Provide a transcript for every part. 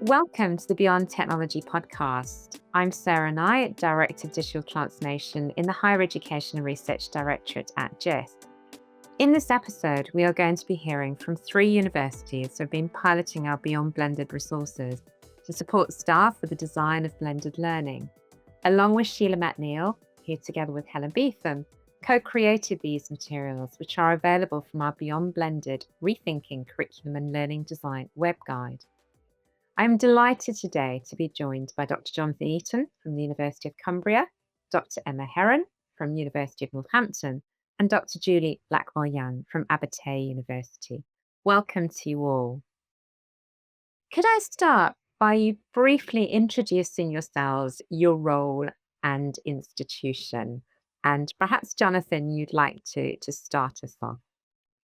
Welcome to the Beyond Technology podcast. I'm Sarah Knight, Director of Digital Transformation in the Higher Education and Research Directorate at Jisc. In this episode, we are going to be hearing from 3 universities who have been piloting our Beyond Blended resources to support staff with the design of blended learning. Along with Sheila MacNeill, who together with Helen Beetham, co-created these materials, which are available from our Beyond Blended Rethinking Curriculum and Learning Design web guide. I'm delighted today to be joined by Dr Jonathan Eaton from the University of Cumbria, Dr Emma Heron from the University of Northampton, and Dr Julie Blackwell from Abertay University. Welcome to you all. Could I start by you briefly introducing yourselves, your role and institution? And perhaps, Jonathan, you'd like to start us off.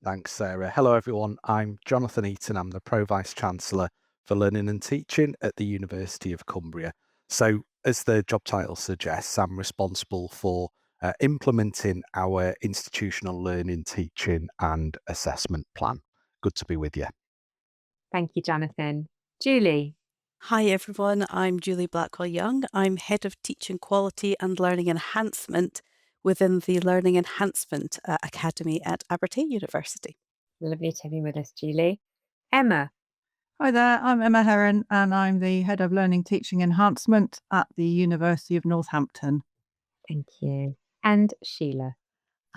Thanks, Sarah. Hello, everyone. I'm Jonathan Eaton. I'm the Pro Vice-Chancellor for Learning and Teaching at the University of Cumbria. So, as the job title suggests, I'm responsible for implementing our institutional learning, teaching and assessment plan. Good to be with you. Thank you, Jonathan. Julie. Hi everyone, I'm Julie Blackwell. I'm Head of Teaching Quality and Learning Enhancement within the Learning Enhancement Academy at Abertay University. Lovely to have you with us, Julie. Emma. Hi there, I'm Emma Heron and I'm the Head of Learning Teaching Enhancement at the University of Northampton. Thank you. And Sheila.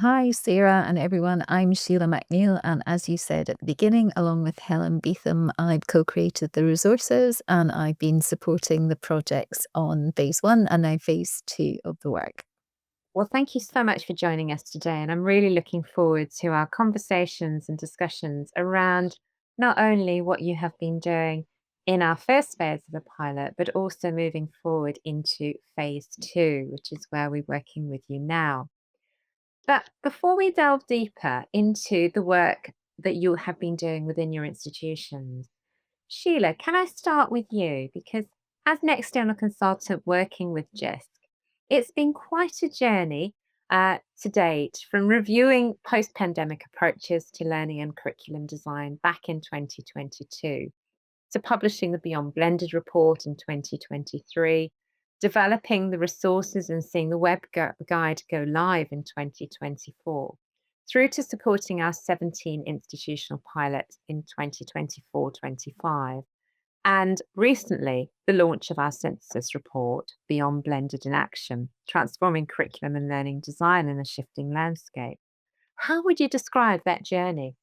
Hi, Sarah and everyone. I'm Sheila MacNeill, and as you said at the beginning, along with Helen Beetham, I've co-created the resources and I've been supporting the projects on phase 1 and now phase 2 of the work. Well, thank you so much for joining us today, and I'm really looking forward to our conversations and discussions around not only what you have been doing in our first phase of the pilot, but also moving forward into phase 2, which is where we're working with you now. But before we delve deeper into the work that you have been doing within your institutions, Sheila, can I start with you? Because as an external consultant working with Jisc, it's been quite a journey to date, from reviewing post-pandemic approaches to learning and curriculum design back in 2022, to publishing the Beyond Blended report in 2023, developing the resources and seeing the web guide go live in 2024, through to supporting our 17 institutional pilots in 2024-25. And recently, the launch of our synthesis report, Beyond Blended in Action, Transforming Curriculum and Learning Design in a Shifting Landscape. How would you describe that journey?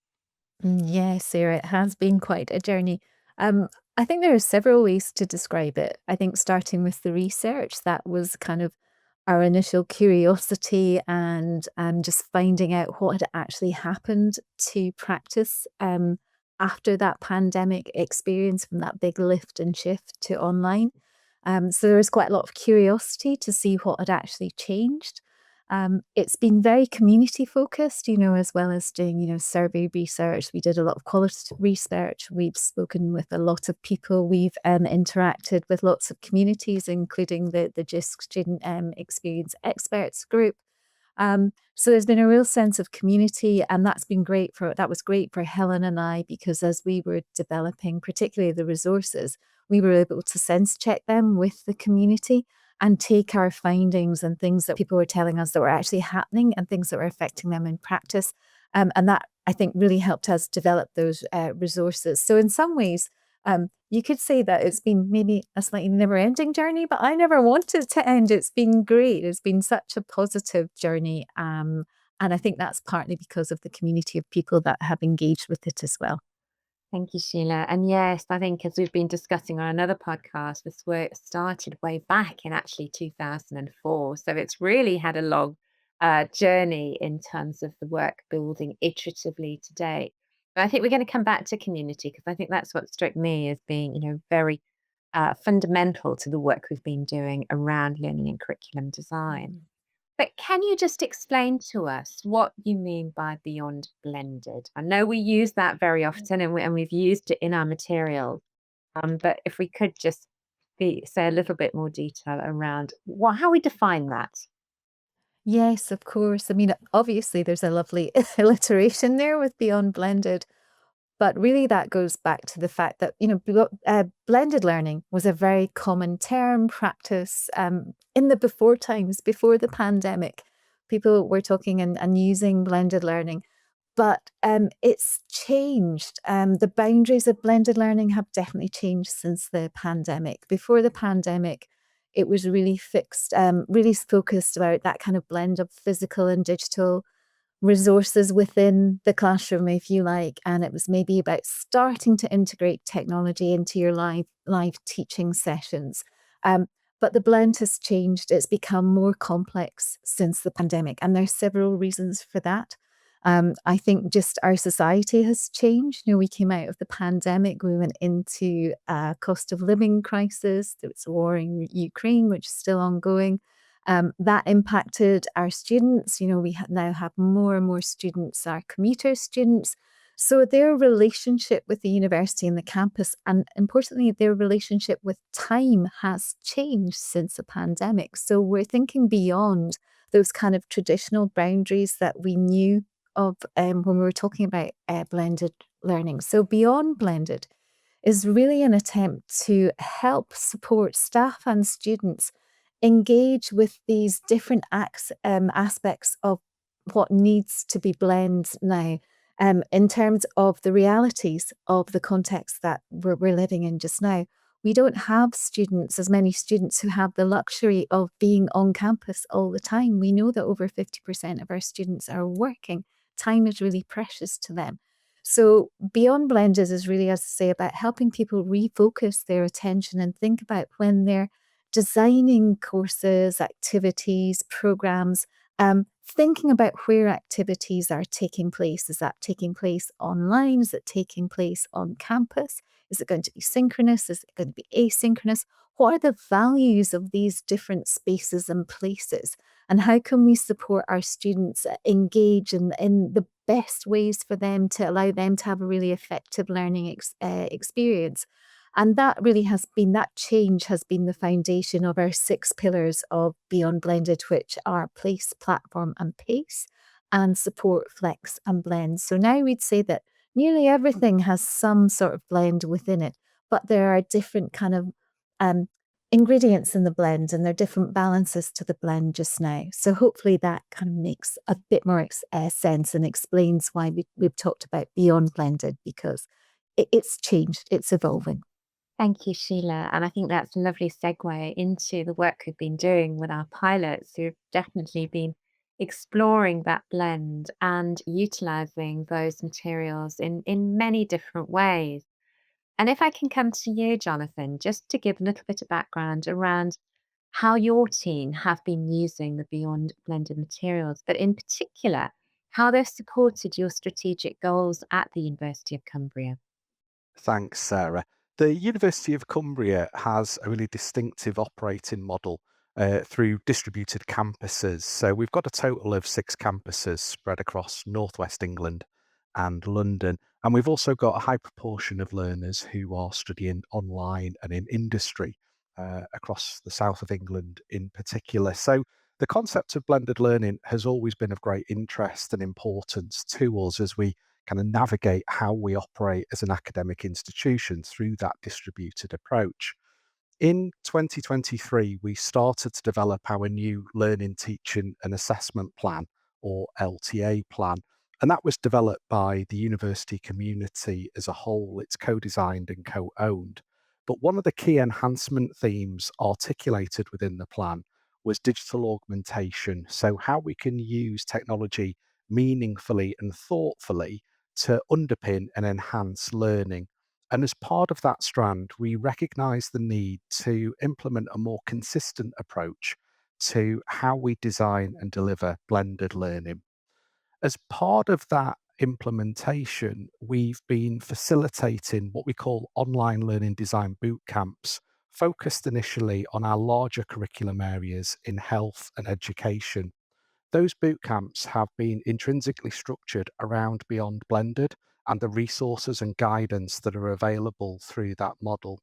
Yes, Sarah, it has been quite a journey. I think there are several ways to describe it. I think starting with the research, that was kind of our initial curiosity and just finding out what had actually happened to practice after that pandemic experience, from that big lift and shift to online. So there was quite a lot of curiosity to see what had actually changed. It's been very community focused, as well as doing, survey research. We did a lot of qualitative research. We've spoken with a lot of people. We've interacted with lots of communities, including the Jisc Student Experience Experts group. So there's been a real sense of community, and that was great for Helen and I, because as we were developing, particularly the resources, we were able to sense check them with the community and take our findings and things that people were telling us that were actually happening and things that were affecting them in practice. And that, I think, really helped us develop those resources. So in some ways, you could say that it's been maybe a slightly never-ending journey, but I never wanted it to end. It's been great. It's been such a positive journey. And I think that's partly because of the community of people that have engaged with it as well. Thank you, Sheila. And yes, I think as we've been discussing on another podcast, this work started way back in actually 2004. So it's really had a long journey in terms of the work building iteratively to date. But I think we're going to come back to community, because I think that's what struck me as being, very fundamental to the work we've been doing around learning and curriculum design. But can you just explain to us what you mean by Beyond Blended? I know we use that very often, and we've used it in our materials. But if we could just say a little bit more detail around how we define that. Yes, of course. I mean, obviously, there's a lovely alliteration there with Beyond Blended. But really that goes back to the fact that, blended learning was a very common term, practice in the before times, before the pandemic. People were talking and using blended learning. But it's changed. The boundaries of blended learning have definitely changed since the pandemic. Before the pandemic, it was really fixed, really focused about that kind of blend of physical and digital resources within the classroom, if you like. And it was maybe about starting to integrate technology into your live teaching sessions. But the blend has changed. It's become more complex since the pandemic. And there's several reasons for that. I think just our society has changed. We came out of the pandemic, we went into a cost of living crisis. There was a war in Ukraine, which is still ongoing. That impacted our students. We now have more and more students are commuter students. So their relationship with the university and the campus, and importantly, their relationship with time has changed since the pandemic. So we're thinking beyond those kind of traditional boundaries that we knew of when we were talking about blended learning. So beyond blended is really an attempt to help support staff and students engage with these different aspects of what needs to be blended now, in terms of the realities of the context that we're living in just now. We don't have as many students who have the luxury of being on campus all the time. We know that over 50% of our students are working. Time is really precious to them. So beyond blended is really, as I say, about helping people refocus their attention and think about when they're designing courses, activities, programs, thinking about where activities are taking place. Is that taking place online? Is it taking place on campus? Is it going to be synchronous? Is it going to be asynchronous? What are the values of these different spaces and places? And how can we support our students engage in the best ways for them to allow them to have a really effective learning experience? And that change has been the foundation of our 6 pillars of Beyond Blended, which are place, platform, and pace, and support, flex, and blend. So now we'd say that nearly everything has some sort of blend within it, but there are different kind of um, ingredients in the blend, and there are different balances to the blend just now. So hopefully that kind of makes a bit more sense and explains why we've talked about Beyond Blended, because it's changed, it's evolving. Thank you, Sheila. And I think that's a lovely segue into the work we've been doing with our pilots who've definitely been exploring that blend and utilizing those materials in many different ways. And if I can come to you, Jonathan, just to give a little bit of background around how your team have been using the Beyond Blended materials, but in particular, how they've supported your strategic goals at the University of Cumbria. Thanks, Sarah. The University of Cumbria has a really distinctive operating model through distributed campuses. So we've got a total of 6 campuses spread across Northwest England and London. And we've also got a high proportion of learners who are studying online and in industry across the south of England in particular. So the concept of blended learning has always been of great interest and importance to us as we kind of navigate how we operate as an academic institution through that distributed approach. In 2023, we started to develop our new Learning, Teaching and Assessment Plan, or LTA plan, and that was developed by the university community as a whole. It's co-designed and co-owned. But one of the key enhancement themes articulated within the plan was digital augmentation. So, how we can use technology meaningfully and thoughtfully to underpin and enhance learning. And as part of that strand, we recognise the need to implement a more consistent approach to how we design and deliver blended learning. As part of that implementation, we've been facilitating what we call online learning design boot camps, focused initially on our larger curriculum areas in health and education. Those boot camps have been intrinsically structured around Beyond Blended and the resources and guidance that are available through that model.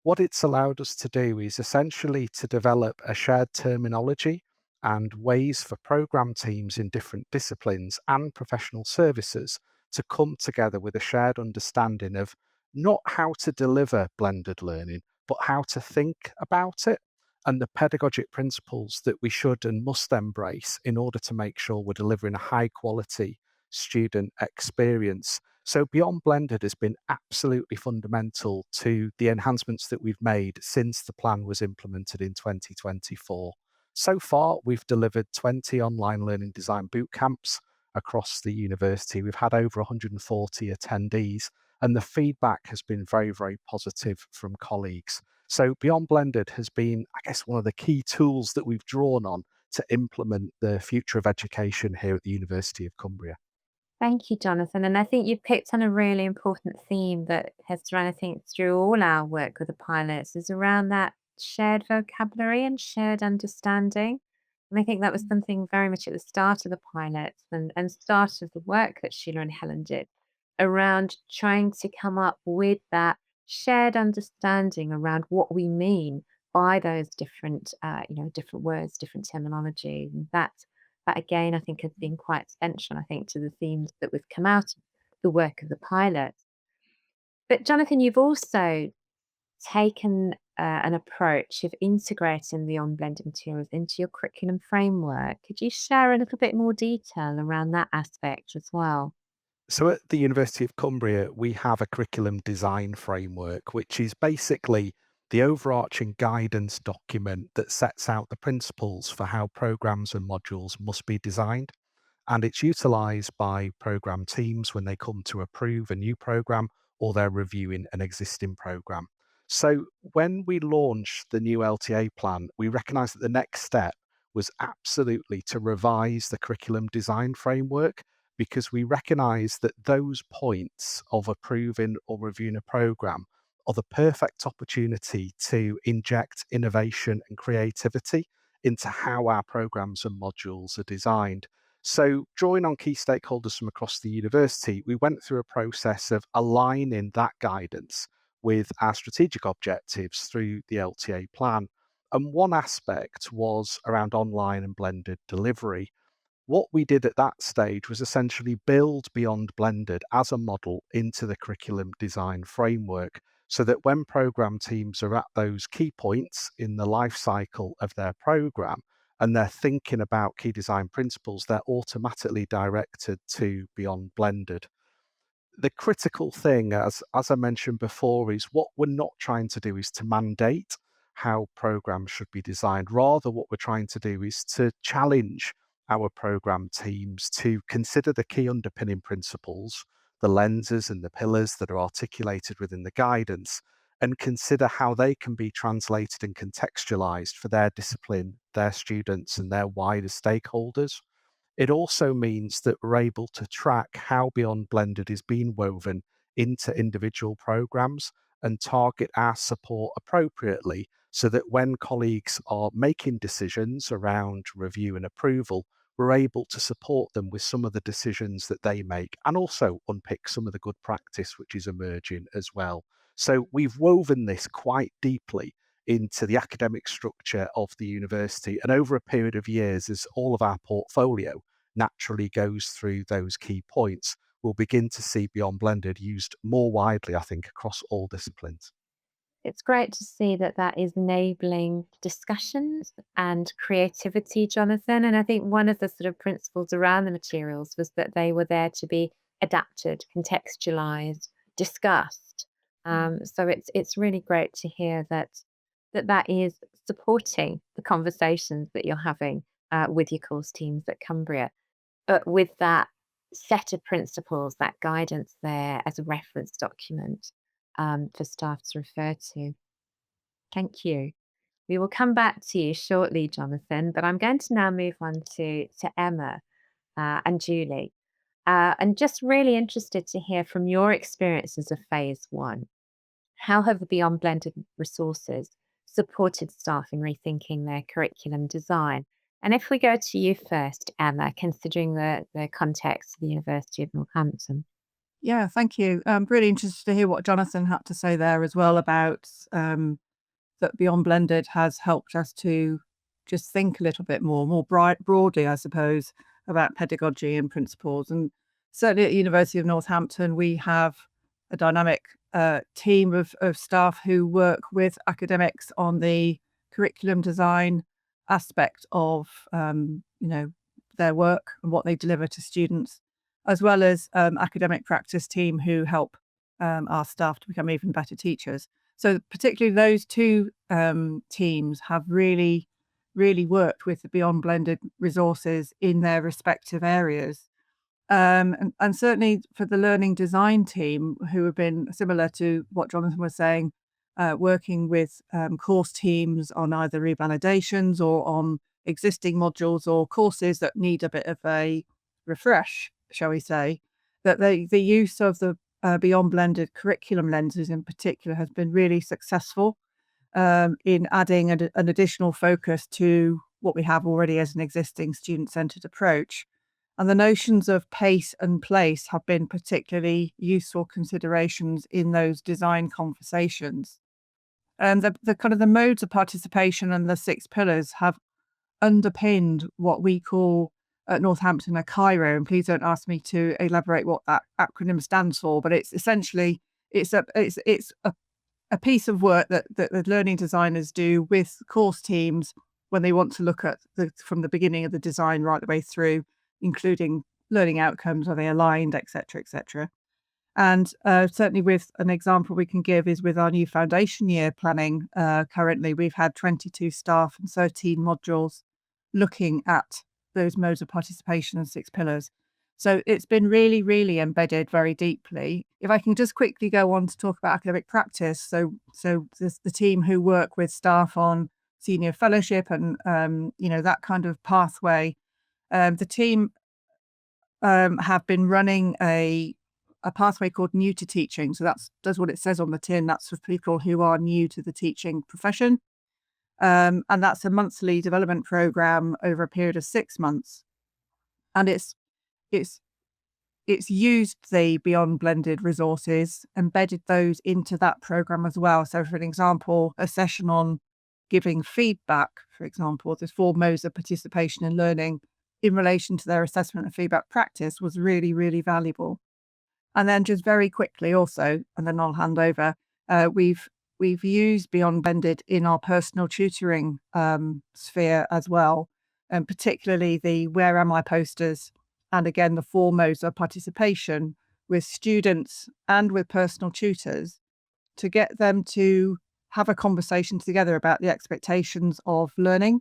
What it's allowed us to do is essentially to develop a shared terminology and ways for program teams in different disciplines and professional services to come together with a shared understanding of not how to deliver blended learning, but how to think about it and the pedagogic principles that we should and must embrace in order to make sure we're delivering a high quality student experience. So Beyond Blended has been absolutely fundamental to the enhancements that we've made since the plan was implemented in 2024. So far, we've delivered 20 online learning design boot camps across the university. We've had over 140 attendees, and the feedback has been very, very positive from colleagues. So Beyond Blended has been, I guess, one of the key tools that we've drawn on to implement the future of education here at the University of Cumbria. Thank you, Jonathan. And I think you've picked on a really important theme that has run, I think, through all our work with the pilots is around that shared vocabulary and shared understanding. And I think that was something very much at the start of the pilots and start of the work that Sheila and Helen did around trying to come up with that shared understanding around what we mean by those different, different words, different terminology. And that again, I think has been quite essential, I think, to the themes that we've come out of the work of the pilot. But Jonathan, you've also taken an approach of integrating the on-blended materials into your curriculum framework. Could you share a little bit more detail around that aspect as well? So at the University of Cumbria, we have a curriculum design framework, which is basically the overarching guidance document that sets out the principles for how programs and modules must be designed. And it's utilised by program teams when they come to approve a new program or they're reviewing an existing program. So when we launched the new LTA plan, we recognised that the next step was absolutely to revise the curriculum design framework because we recognise that those points of approving or reviewing a program are the perfect opportunity to inject innovation and creativity into how our programs and modules are designed. So, drawing on key stakeholders from across the university, we went through a process of aligning that guidance with our strategic objectives through the LTA plan. And one aspect was around online and blended delivery. What we did at that stage was essentially build Beyond Blended as a model into the curriculum design framework so that when program teams are at those key points in the life cycle of their program and they're thinking about key design principles, they're automatically directed to Beyond Blended. The critical thing, as I mentioned before, is what we're not trying to do is to mandate how programs should be designed. Rather, what we're trying to do is to challenge our program teams to consider the key underpinning principles, the lenses and the pillars that are articulated within the guidance, and consider how they can be translated and contextualized for their discipline, their students, and their wider stakeholders. It also means that we're able to track how Beyond Blended is being woven into individual programs and target our support appropriately so that when colleagues are making decisions around review and approval, we're able to support them with some of the decisions that they make and also unpick some of the good practice which is emerging as well. So we've woven this quite deeply into the academic structure of the university. And over a period of years, as all of our portfolio naturally goes through those key points, we'll begin to see Beyond Blended used more widely, I think, across all disciplines. It's great to see that that is enabling discussions and creativity, Jonathan. And I think one of the sort of principles around the materials was that they were there to be adapted, contextualized, discussed. So it's really great to hear that is supporting the conversations that you're having with your course teams at Cumbria, but with that set of principles, that guidance there as a reference document for staff to refer to. Thank you. We will come back to you shortly, Jonathan, but I'm going to now move on to Emma and Julie. And just really interested to hear from your experiences of phase one. How have the Beyond Blended resources supported staff in rethinking their curriculum design? And if we go to you first, Emma, considering the context of the University of Northampton. Yeah, thank you. Really interested to hear what Jonathan had to say there as well about that Beyond Blended has helped us to just think a little bit more broadly, I suppose, about pedagogy and principles. And certainly at the University of Northampton, we have a dynamic team of staff who work with academics on the curriculum design aspect of their work and what they deliver to students, as well as academic practice team who help our staff to become even better teachers. So particularly those two teams have really worked with the Beyond Blended resources in their respective areas. And certainly for the learning design team, who have been similar to what Jonathan was saying, working with course teams on either revalidations or on existing modules or courses that need a bit of a refresh, shall we say, that the use of the Beyond Blended curriculum lenses in particular has been really successful in adding an additional focus to what we have already as an existing student-centred approach. And the notions of pace and place have been particularly useful considerations in those design conversations. And the kind of the modes of participation and the 6 pillars have underpinned what we call at Northampton a Cairo. And please don't ask me to elaborate what that acronym stands for, but it's essentially it's a piece of work that the learning designers do with course teams when they want to look at from the beginning of the design right the way through, including learning outcomes, are they aligned, etc., etc. And certainly with an example we can give is with our new foundation year planning. Currently, we've had 22 staff and 13 modules looking at those modes of participation and 6 pillars. So it's been really embedded very deeply. If I can just quickly go on to talk about academic practice. So there's the team who work with staff on senior fellowship and that kind of pathway. The team have been running a pathway called New to Teaching. So that does what it says on the tin. That's for people who are new to the teaching profession. And that's a monthly development program over a period of 6 months. And it's used the Beyond Blended resources, embedded those into that program as well. So for an example, a session on giving feedback, for example, there's 4 modes of participation in learning in relation to their assessment and feedback practice was really valuable. And then just very quickly also, and then I'll hand over, we've used Beyond Blended in our personal tutoring sphere as well, and particularly the Where Am I posters, and again, the 4 modes of participation with students and with personal tutors to get them to have a conversation together about the expectations of learning.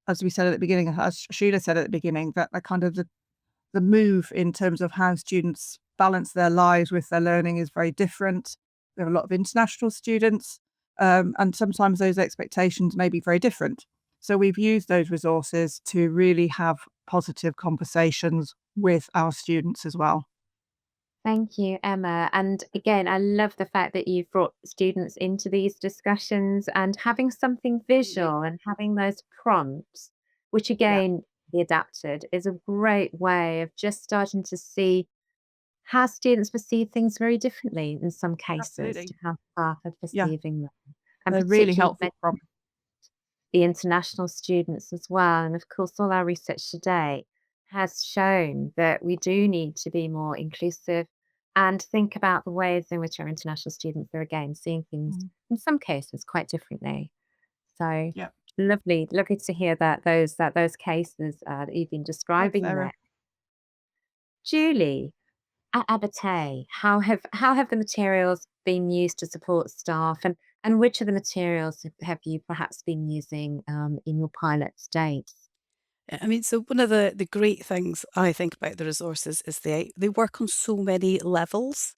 As we said at the beginning, as Sheila said at the beginning, that the kind of the move in terms of how students balance their lives with their learning is very different. There are a lot of international students, and sometimes those expectations may be very different. So we've used those resources to really have positive conversations with our students as well. Thank you, Emma. And again, I love the fact that you've brought students into these discussions and having something visual and having those prompts, which Yeah, again, be adapted, is a great way of just starting to see how students perceive things very differently in some cases to absolutely. how staff are Yeah, perceiving them. And they're really particularly helpful prompts. the international students as well. And of course, all our research today has shown that we do need to be more inclusive and think about the ways in which our international students are again seeing things Mm. in some cases quite differently. So Yeah, lovely to hear those cases that you've been thanks, describing Sarah. there. Julie, at Abate, how have the materials been used to support staff, and which of the materials have you perhaps been using in your pilot to date? I mean, so one of the great things I think about the resources is they work on so many levels.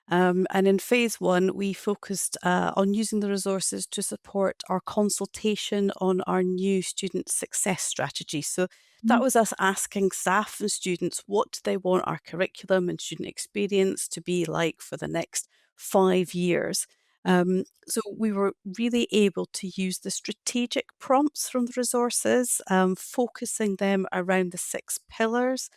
And in phase 1, we focused on using the resources to support our consultation on our new student success strategy. So that Mhm. was us asking staff and students, what do they want our curriculum and student experience to be like for the next 5 years? So we were really able to use the strategic prompts from the resources, focusing them around the 6 pillars,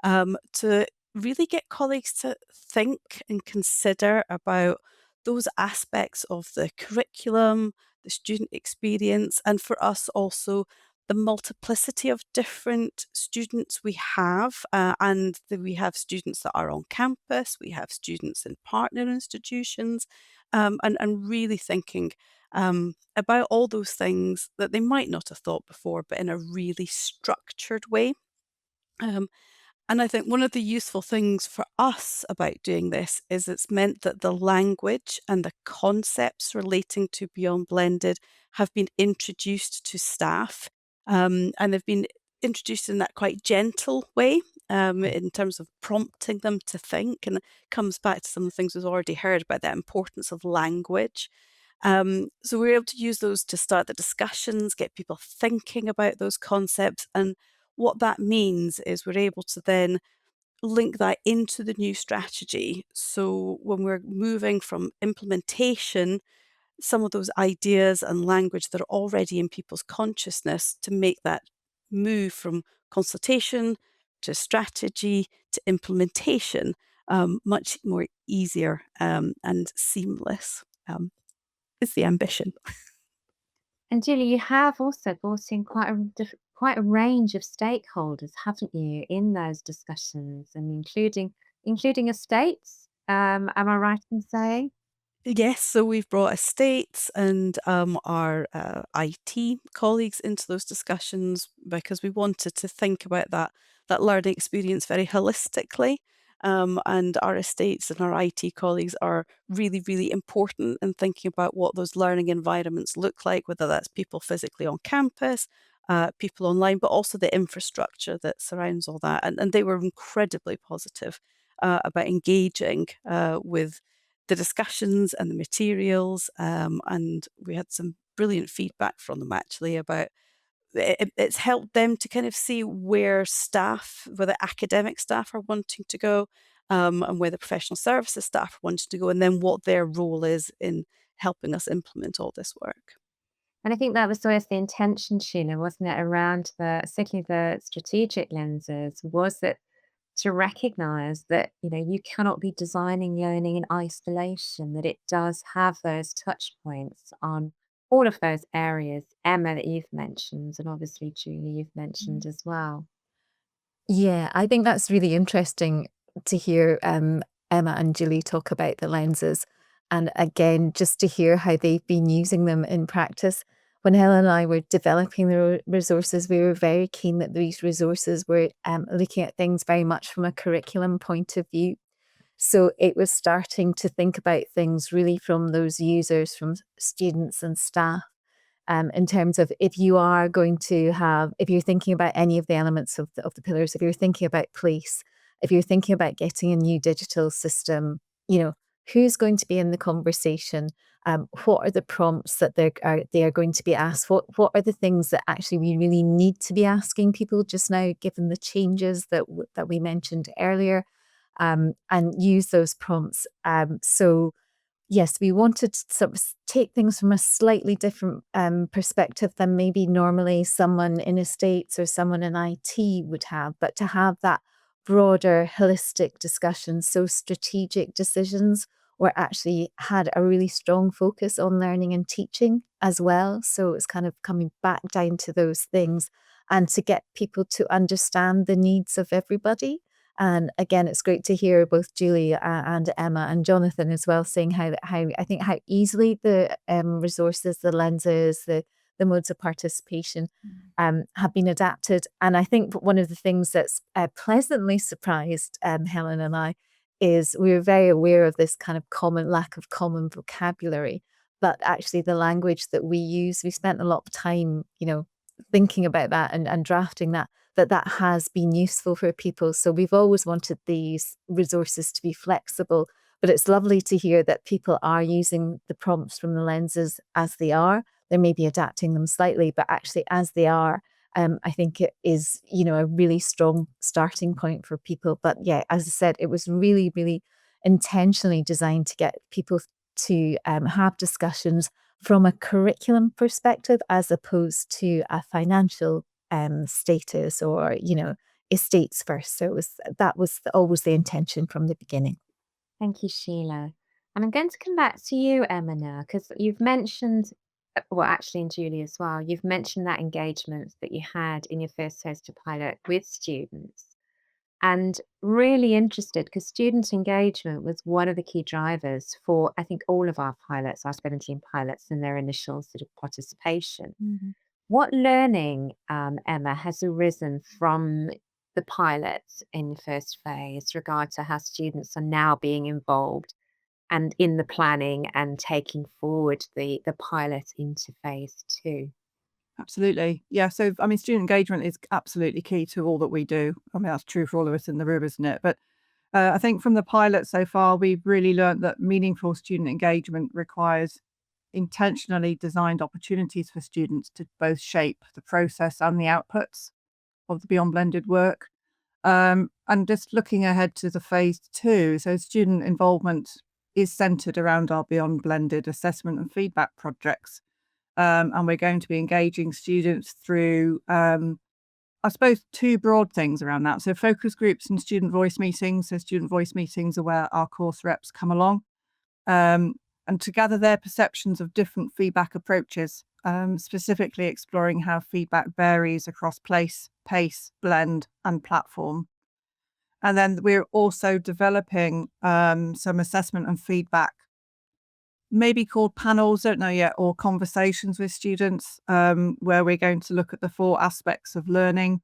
to really get colleagues to think and consider about those aspects of the curriculum, the student experience, and for us also the multiplicity of different students we have, and we have students that are on campus, we have students in partner institutions, and really thinking about all those things that they might not have thought before, but in a really structured way. Um, and I think one of the useful things for us about doing this is it's meant that the language and the concepts relating to Beyond Blended have been introduced to staff, and they've been introduced in that quite gentle way, in terms of prompting them to think. And it comes back to some of the things we've already heard about the importance of language. So we're able to use those to start the discussions, get people thinking about those concepts. And what that means is we're able to then link that into the new strategy. So when we're moving from implementation, some of those ideas and language that are already in people's consciousness, to make that move from consultation to strategy to implementation much more easier and seamless, is the ambition. And Julie, you have also brought in quite a range of stakeholders, haven't you, in those discussions, and including estates. Am I right in saying? Yes, so we've brought estates and our IT colleagues into those discussions because we wanted to think about that learning experience very holistically. And our estates and our IT colleagues are really, really important in thinking about what those learning environments look like, whether that's people physically on campus, people online, but also the infrastructure that surrounds all that. And they were incredibly positive about engaging with the discussions and the materials, and we had some brilliant feedback from them actually about it's helped them to kind of see where staff, where the academic staff are wanting to go, and where the professional services staff are wanting to go, and then what their role is in helping us implement all this work. And I think that was always the intention, Sheila, wasn't it, around certainly the strategic lenses, was that to recognize that, you cannot be designing learning in isolation, that it does have those touch points on all of those areas, Emma, that you've mentioned, and obviously Julie, you've mentioned as well. Yeah, I think that's really interesting to hear Emma and Julie talk about the lenses. And again, just to hear how they've been using them in practice. When Helen and I were developing the resources, we were very keen that these resources were looking at things very much from a curriculum point of view. So it was starting to think about things really from those users, from students and staff, in terms of if you are going to have, if you're thinking about any of the elements of the pillars, if you're thinking about place, if you're thinking about getting a new digital system, who's going to be in the conversation? What are the prompts that they are going to be asked? What are the things that actually we really need to be asking people just now, given the changes that we mentioned earlier, and use those prompts. So yes, we wanted to sort of take things from a slightly different perspective than maybe normally someone in estates or someone in IT would have, but to have that broader, holistic discussion. So strategic decisions were actually had a really strong focus on learning and teaching as well. So it's kind of coming back down to those things and to get people to understand the needs of everybody. And again, it's great to hear both Julie and Emma and Jonathan as well saying how I think how easily the resources, the lenses, the modes of participation have been adapted. And I think one of the things that's pleasantly surprised Helen and I is we were very aware of this kind of lack of common vocabulary, but actually the language that we use, we spent a lot of time, thinking about that and drafting that has been useful for people. So we've always wanted these resources to be flexible, but it's lovely to hear that people are using the prompts from the lenses as they are. They may be adapting them slightly, but actually as they are, I think it is, a really strong starting point for people. But yeah, as I said, it was really, really intentionally designed to get people to have discussions from a curriculum perspective as opposed to a financial status or estates first. So that was always the intention from the beginning. Thank you, Sheila. And I'm going to come back to you, Emma, now, because you've mentioned Well, actually, and Julie as well, you've mentioned that engagement that you had in your first toaster pilot with students. And really interested because student engagement was one of the key drivers for, I think, all of our pilots, our 17 pilots, and their initial sort of participation. Mhm. What learning, Emma, has arisen from the pilots in the first phase regard to how students are now being involved and in the planning and taking forward the pilot into phase two? Absolutely. Yeah. So, I mean, student engagement is absolutely key to all that we do. I mean, that's true for all of us in the room, isn't it? But I think from the pilot so far, we've really learned that meaningful student engagement requires intentionally designed opportunities for students to both shape the process and the outputs of the Beyond Blended work. And just looking ahead to the phase two, so student involvement is centered around our Beyond Blended assessment and feedback projects. And we're going to be engaging students through, I suppose, two broad things around that. So focus groups and student voice meetings. So student voice meetings are where our course reps come along, um, and to gather their perceptions of different feedback approaches, specifically exploring how feedback varies across place, pace, blend, and platform. And then we're also developing some assessment and feedback, maybe called panels, don't know yet, or conversations with students, where we're going to look at the four aspects of learning,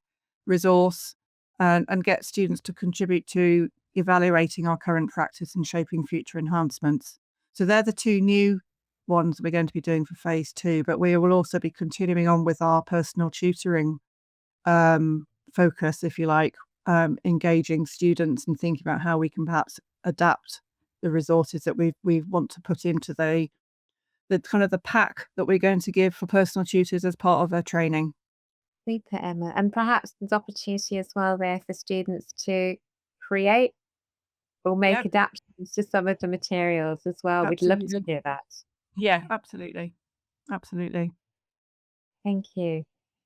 resource, and get students to contribute to evaluating our current practice and shaping future enhancements. So they're the two new ones we're going to be doing for phase two, but we will also be continuing on with our personal tutoring focus, if you like, engaging students and thinking about how we can perhaps adapt the resources that we want to put into the kind of the pack that we're going to give for personal tutors as part of their training. Super, Emma. And perhaps there's opportunity as well there for students to create or Yeah, make adaptations to some of the materials as well. We'd love to absolutely. hear that. Yeah, absolutely. Absolutely. Thank you.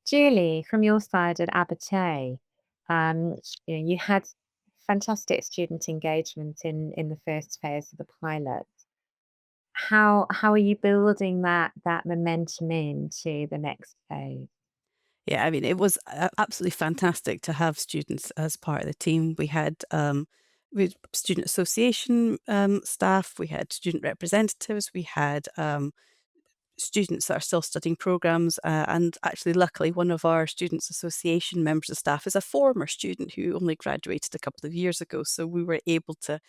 Julie, from your side at Abertay, you had fantastic student engagement in the first phase of the pilot. How are you building that momentum into the next phase? Yeah, I mean, it was absolutely fantastic to have students as part of the team. We had student association staff, we had student representatives, we had students that are still studying programs, and actually, luckily, one of our Students Association members of staff is a former student who only graduated a couple of years ago. So we were able to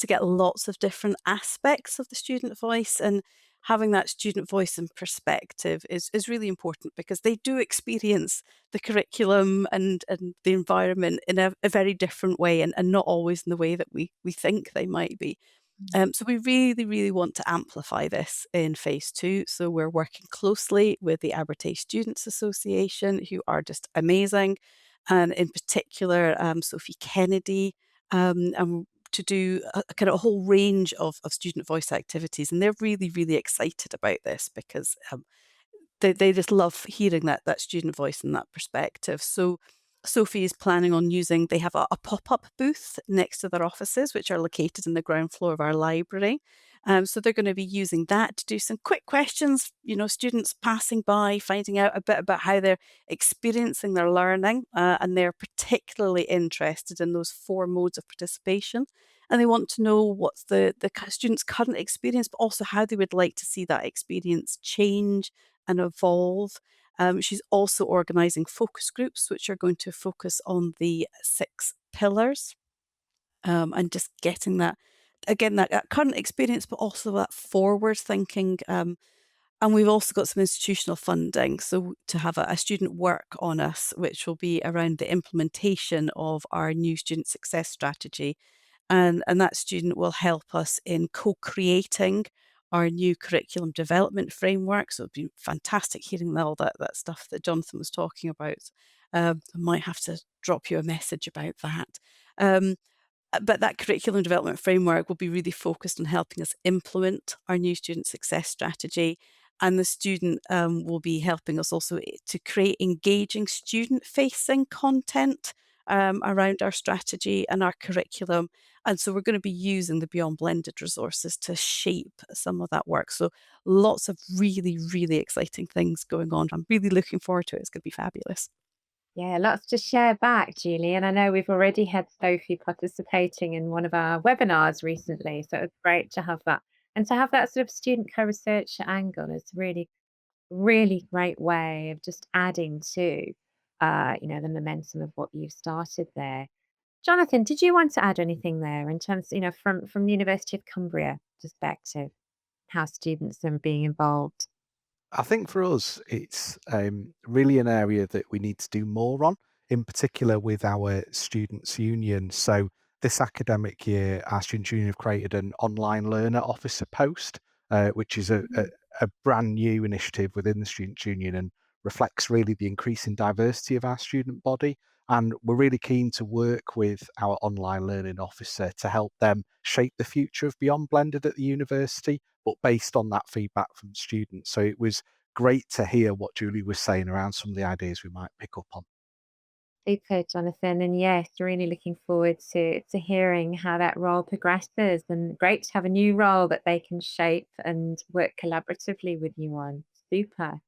get lots of different aspects of the student voice, and having that student voice and perspective is really important because they do experience the curriculum and the environment in a very different way, and not always in the way that we think they might be. So we really, really want to amplify this in phase two. So we're working closely with the Abertay Students Association, who are just amazing, and in particular, Sophie Kennedy, and to do a kind of a whole range of student voice activities. And they're really, really excited about this because they just love hearing that student voice and that perspective. So Sophie is planning on using they have a pop-up booth next to their offices, which are located in the ground floor of our library. So they're going to be using that to do some quick questions, students passing by, finding out a bit about how they're experiencing their learning, and they're particularly interested in those four modes of participation. And they want to know what's the students' current experience, but also how they would like to see that experience change and evolve. She's also organising focus groups, which are going to focus on the 6 pillars, and just getting that, again, that current experience, but also that forward thinking. And we've also got some institutional funding, so to have a student work on us, which will be around the implementation of our new student success strategy, and that student will help us in co-creating our new curriculum development framework. So it'd be fantastic hearing all that stuff that Jonathan was talking about. I might have to drop you a message about that. Um, but that curriculum development framework will be really focused on helping us implement our new student success strategy. And the student will be helping us also to create engaging student facing content around our strategy and our curriculum. And so we're going to be using the Beyond Blended resources to shape some of that work. So lots of really, really exciting things going on. I'm really looking forward to it. It's going to be fabulous. Yeah, lots to share back, Julie. And I know we've already had Sophie participating in one of our webinars recently. So it's great to have that. And to have that sort of student co-research angle is really, really great way of just adding to, the momentum of what you've started there. Jonathan, did you want to add anything there in terms, from the University of Cumbria perspective, how students are being involved? I think for us, it's really an area that we need to do more on, in particular with our Students' Union. So this academic year, our Students' Union have created an online learner officer post, which is a brand new initiative within the Students' Union and reflects really the increasing diversity of our student body. And we're really keen to work with our online learning officer to help them shape the future of Beyond Blended at the university, but based on that feedback from students. So it was great to hear what Julie was saying around some of the ideas we might pick up on. Super, Jonathan. And yes, really looking forward to hearing how that role progresses. And great to have a new role that they can shape and work collaboratively with you on. Super.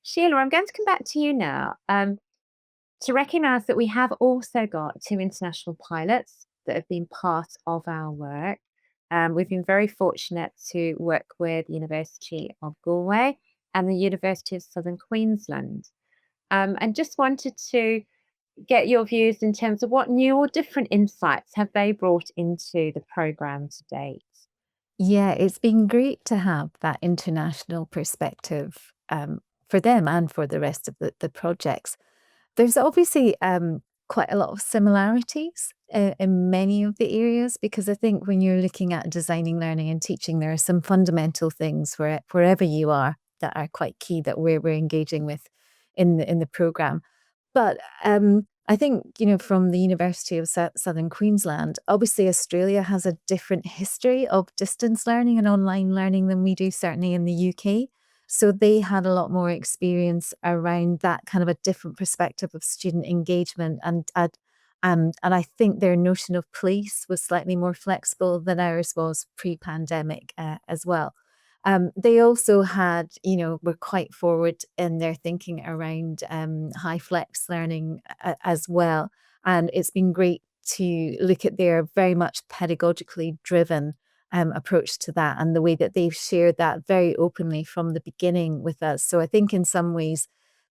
Sheila, I'm going to come back to you now to recognise that we have also got two international pilots that have been part of our work. We've been very fortunate to work with the University of Galway and the University of Southern Queensland. And just wanted to get your views in terms of what new or different insights have they brought into the programme to date? Yeah, it's been great to have that international perspective for them and for the rest of the projects. There's obviously quite a lot of similarities in many of the areas, because I think when you're looking at designing learning and teaching, there are some fundamental things wherever you are that are quite key that we're engaging with in the program. But I think, from the University of Southern Queensland, obviously Australia has a different history of distance learning and online learning than we do, certainly in the UK. So they had a lot more experience around that kind of a different perspective of student engagement, and I think their notion of place was slightly more flexible than ours was pre-pandemic as well. They also were quite forward in their thinking around high flex learning as well. And it's been great to look at their very much pedagogically driven approach to that, and the way that they've shared that very openly from the beginning with us. So I think in some ways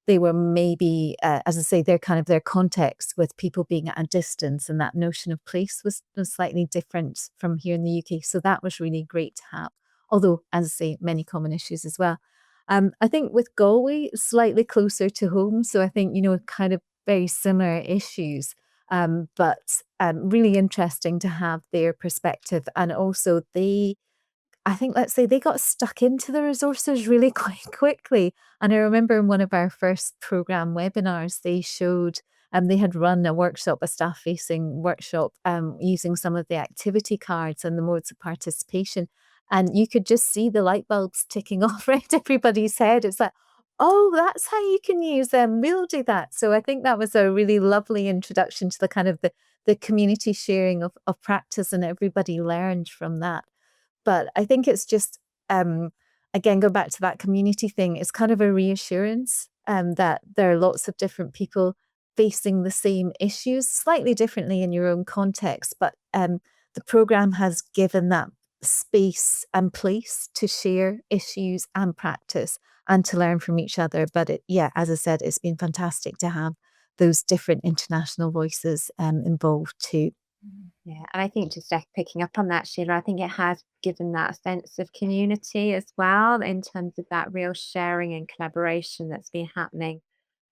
they were maybe, as I say, their context with people being at a distance, and that notion of place was slightly different from here in the UK. So that was really great to have. Although, as I say, many common issues as well. I think with Galway, slightly closer to home. So I think, kind of very similar issues. But really interesting to have their perspective. And also I think, let's say, they got stuck into the resources really quite quickly. And I remember in one of our first program webinars, they had run a workshop, a staff-facing workshop, using some of the activity cards and the modes of participation. And you could just see the light bulbs ticking off around everybody's head. It's like, oh, that's how you can use them. We'll do that. So I think that was a really lovely introduction to the kind of the community sharing of practice, and everybody learned from that. But I think it's just, again, go back to that community thing. It's kind of a reassurance that there are lots of different people facing the same issues, slightly differently in your own context. But the program has given that space and place to share issues and practice and to learn from each other. But as I said, it's been fantastic to have those different international voices involved too. Yeah, and I think just picking up on that, Sheila, I think it has given that sense of community as well, in terms of that real sharing and collaboration that's been happening.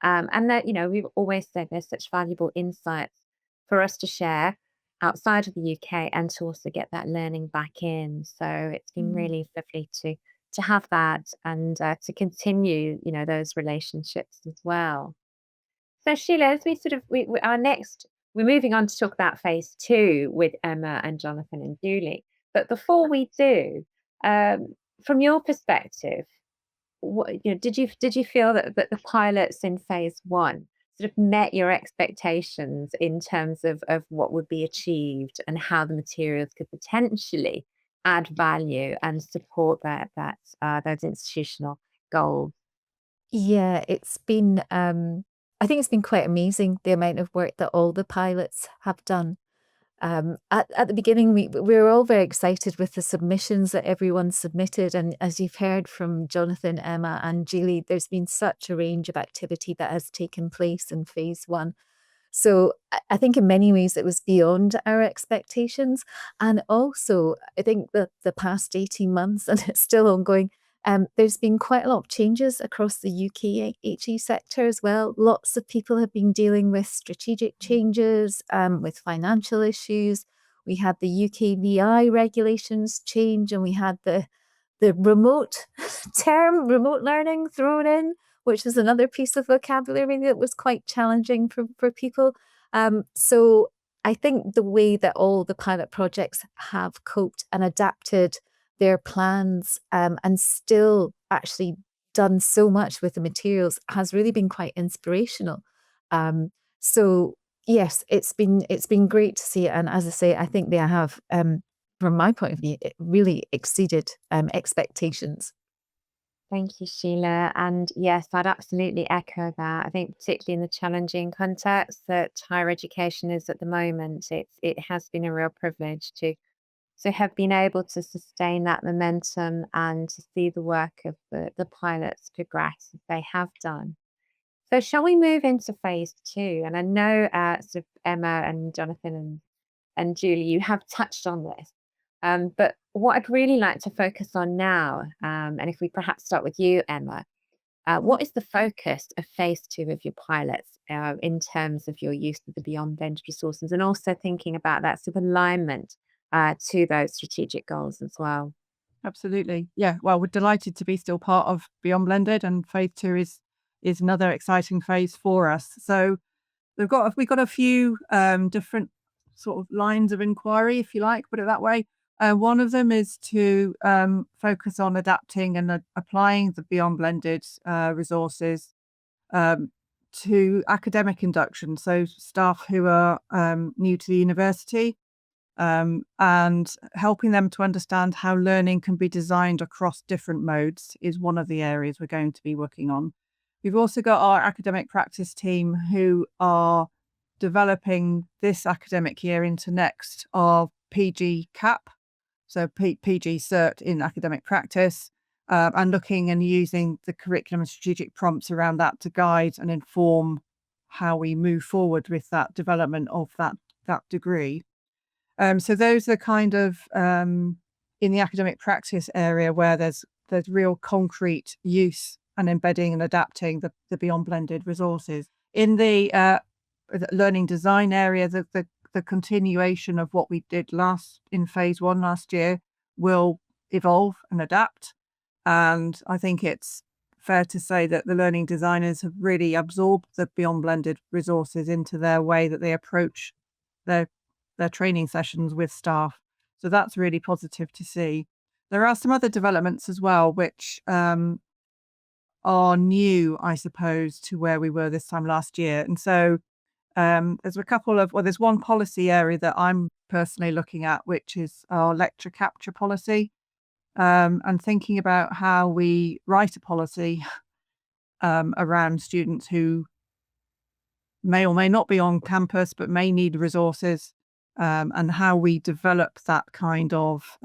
And that, we've always said there's such valuable insights for us to share outside of the UK and to also get that learning back in. So it's been really lovely to have that and to continue, those relationships as well. So Sheila, as we sort of we're moving on to talk about phase two with Emma and Jonathan and Julie. But before we do, from your perspective, did you feel that the pilots in phase one sort of met your expectations in terms of what would be achieved and how the materials could potentially add value and support those institutional goals? Yeah, it's been, I think it's been quite amazing the amount of work that all the pilots have done. At the beginning, we were all very excited with the submissions that everyone submitted, and as you've heard from Jonathan, Emma, and Julie, there's been such a range of activity that has taken place in phase one. So I think in many ways it was beyond our expectations. And also, I think that the past 18 months, and it's still ongoing, there's been quite a lot of changes across the UK HE sector as well. Lots of people have been dealing with strategic changes, with financial issues. We had the UKVI regulations change, and we had the remote term, remote learning, thrown in, which was another piece of vocabulary that was quite challenging for people. So I think the way that all the pilot projects have coped and adapted their plans, and still actually done so much with the materials has really been quite inspirational. So yes, it's been great to see it, and as I say, I think they have, from my point of view, it really exceeded expectations. Thank you, Sheila. And yes, I'd absolutely echo that. I think particularly in the challenging context that higher education is at the moment, it has been a real privilege to have been able to sustain that momentum and to see the work of the pilots progress as they have done. So shall we move into phase two? And I know sort of Emma and Jonathan and Julie, you have touched on this. But what I'd really like to focus on now, and if we perhaps start with you, Emma, what is the focus of phase two of your pilots in terms of your use of the beyond blended resources and also thinking about that sort of alignment to those strategic goals as well? Absolutely. Yeah. Well, we're delighted to be still part of Beyond Blended, and phase two is another exciting phase for us. So we've got a few different sort of lines of inquiry, if you like, put it that way. One of them is to focus on adapting and applying the Beyond Blended resources um, to academic induction, so staff who are new to the university, and helping them to understand how learning can be designed across different modes is one of the areas we're going to be working on. We've also got our academic practice team who are developing this academic year into next our PG CAP, so PG Cert in academic practice, and looking and using the curriculum and strategic prompts around that to guide and inform how we move forward with that development of that degree. So those are kind of in the academic practice area where there's real concrete use and embedding and adapting the beyond blended resources. In the learning design area, the continuation of what we did in phase one last year will evolve and adapt. And I think it's fair to say that the learning designers have really absorbed the beyond blended resources into their way that they approach their training sessions with staff. So that's really positive to see. There are some other developments as well, which are new, I suppose, to where we were this time last year. And so there's one policy area that I'm personally looking at, which is our lecture capture policy, and thinking about how we write a policy around students who may or may not be on campus, but may need resources, and how we develop that kind of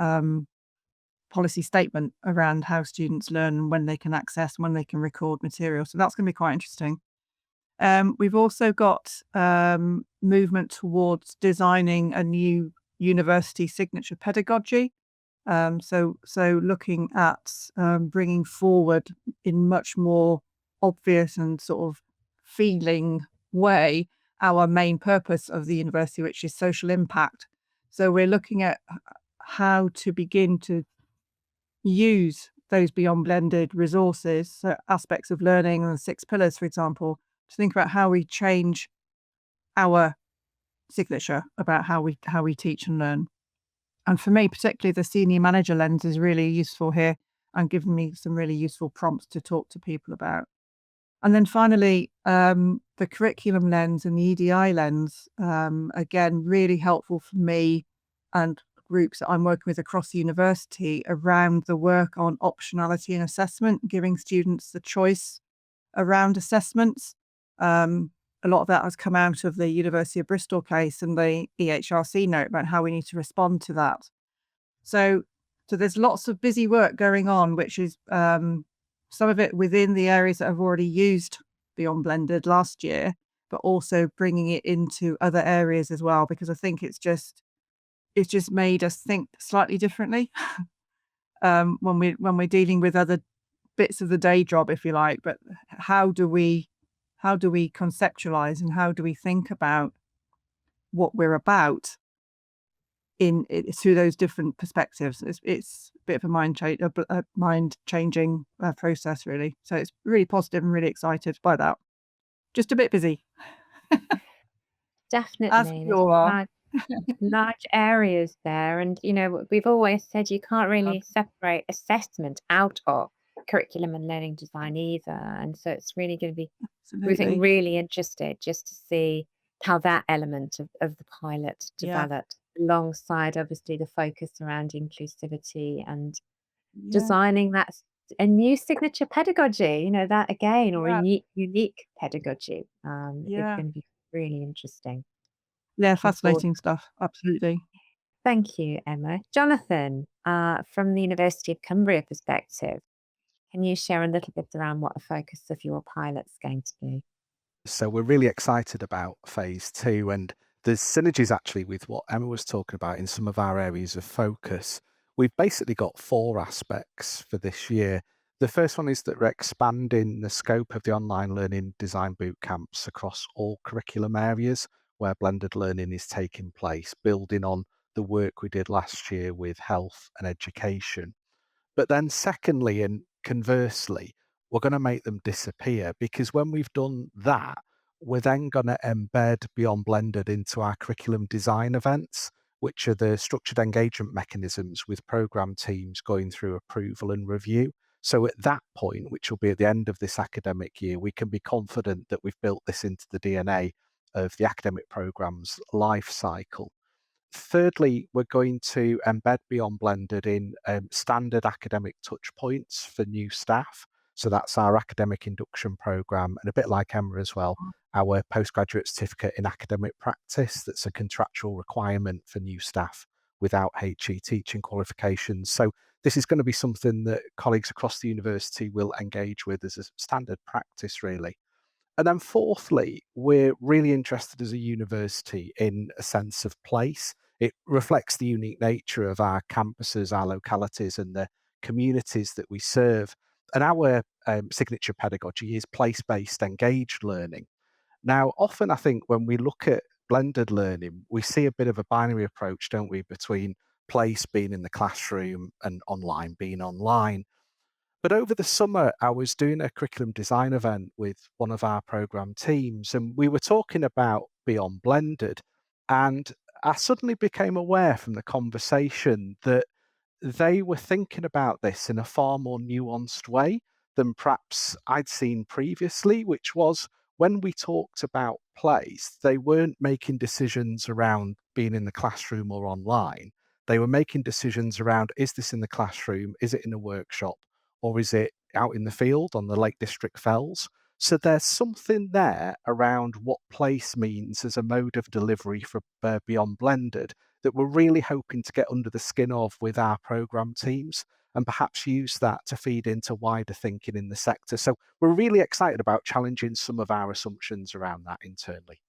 policy statement around how students learn and when they can access, when they can record material. So that's going to be quite interesting. We've also got movement towards designing a new university signature pedagogy. So looking at bringing forward in much more obvious and sort of feeling way our main purpose of the university, which is social impact. So we're looking at how to begin to use those beyond blended resources, so aspects of learning and the 6 pillars, for example, to think about how we change our signature about how we teach and learn. And for me, particularly the senior manager lens is really useful here and giving me some really useful prompts to talk to people about. And then finally, the curriculum lens and the EDI lens, again, really helpful for me and groups that I'm working with across the university around the work on optionality and assessment, giving students the choice around assessments. A lot of that has come out of the University of Bristol case and the EHRC note about how we need to respond to that. So there's lots of busy work going on, which is some of it within the areas that have already used Beyond Blended last year, but also bringing it into other areas as well, because I think it's just made us think slightly differently when we're dealing with other bits of the day job, if you like. But how do we conceptualize and how do we think about what we're about through those different perspectives? It's a bit of a mind changing process, really. So it's really positive and really excited by that. Just a bit busy, as Definitely. we There's all are. large areas there. And, we've always said you can't really separate assessment out of curriculum and learning design either. And so it's really going to be, we think, Absolutely. really interested just to see how that element of the pilot Yeah. developed alongside, obviously, the focus around inclusivity and Yeah. designing a new signature pedagogy, that again, or Yeah. a unique pedagogy, is Yeah. going to be really interesting. Yeah. Looking forward. Fascinating stuff. Absolutely. Thank you, Emma. Jonathan, from the University of Cumbria perspective, can you share a little bit around what the focus of your pilot's going to be? So we're really excited about phase 2, and there's synergies actually with what Emma was talking about in some of our areas of focus. We've basically got 4 aspects for this year. The first one is that we're expanding the scope of the online learning design boot camps across all curriculum areas where blended learning is taking place, building on the work we did last year with health and education. But then secondly, and conversely, we're going to make them disappear, because when we've done that, we're then going to embed Beyond Blended into our curriculum design events, which are the structured engagement mechanisms with program teams going through approval and review. So at that point, which will be at the end of this academic year, we can be confident that we've built this into the DNA of the academic program's life cycle. Thirdly, we're going to embed Beyond Blended in standard academic touch points for new staff. So that's our academic induction programme, and a bit like Emma as well, our postgraduate certificate in academic practice. That's a contractual requirement for new staff without HE teaching qualifications. So this is going to be something that colleagues across the university will engage with as a standard practice, really. And then fourthly, we're really interested as a university in a sense of place. It reflects the unique nature of our campuses, our localities, and the communities that we serve. And our signature pedagogy is place-based engaged learning. Now, often I think when we look at blended learning, we see a bit of a binary approach, don't we, between place being in the classroom and online being online. But over the summer, I was doing a curriculum design event with one of our program teams, and we were talking about Beyond Blended. And I suddenly became aware from the conversation that they were thinking about this in a far more nuanced way than perhaps I'd seen previously, which was when we talked about place, they weren't making decisions around being in the classroom or online. They were making decisions around, is this in the classroom? Is it in a workshop? Or is it out in the field on the Lake District Fells? So there's something there around what place means as a mode of delivery for Beyond Blended that we're really hoping to get under the skin of with our program teams, and perhaps use that to feed into wider thinking in the sector. So we're really excited about challenging some of our assumptions around that internally.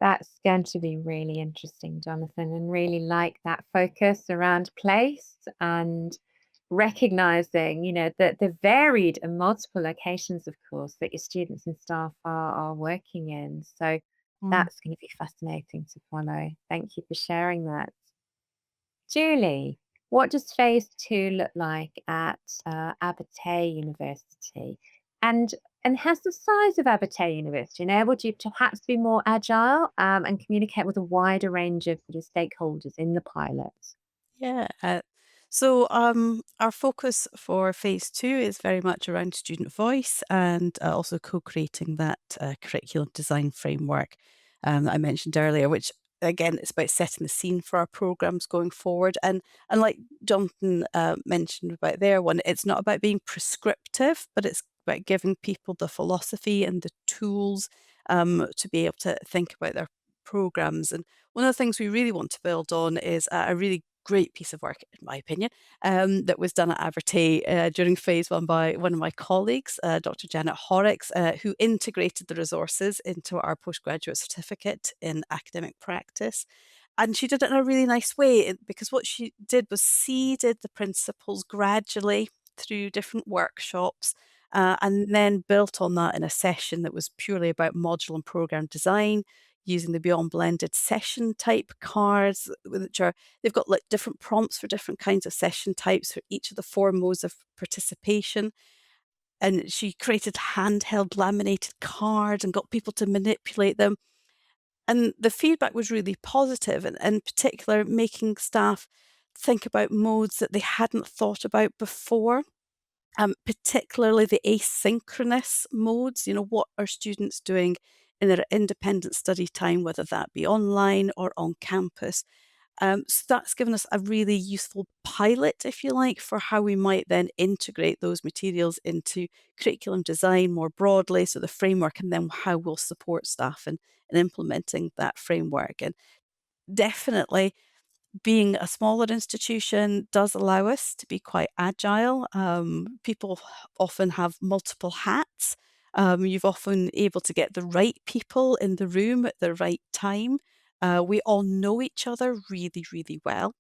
That's going to be really interesting, Jonathan, and really like that focus around place and recognizing, that the varied and multiple locations, of course, that your students and staff are working in. So Mm. that's going to be fascinating to follow. Thank you for sharing that. Julie, what does phase 2 look like at Abertay University? And has the size of Abertay University enabled you to perhaps be more agile and communicate with a wider range of sort of stakeholders in the pilot? Yeah. So our focus for phase 2 is very much around student voice and also co-creating that curriculum design framework that I mentioned earlier, which again, it's about setting the scene for our programs going forward. And like Jonathan mentioned about their one, it's not about being prescriptive, but it's about giving people the philosophy and the tools to be able to think about their programs. And one of the things we really want to build on is a really great piece of work, in my opinion, that was done at Abertay during phase 1 by one of my colleagues, Dr Janet Horrocks, who integrated the resources into our postgraduate certificate in academic practice. And she did it in a really nice way because what she did was seeded the principles gradually through different workshops, and then built on that in a session that was purely about module and program design, using the Beyond Blended session type cards, which are they've got like different prompts for different kinds of session types for each of the 4 modes of participation. And she created handheld laminated cards and got people to manipulate them. And the feedback was really positive, and in particular, making staff think about modes that they hadn't thought about before. Particularly the asynchronous modes, what are students doing in their independent study time, whether that be online or on campus. So that's given us a really useful pilot, if you like, for how we might then integrate those materials into curriculum design more broadly, so the framework, and then how we'll support staff in implementing that framework. And definitely being a smaller institution does allow us to be quite agile. People often have multiple hats. You've often able to get the right people in the room at the right time. We all know each other really, really well.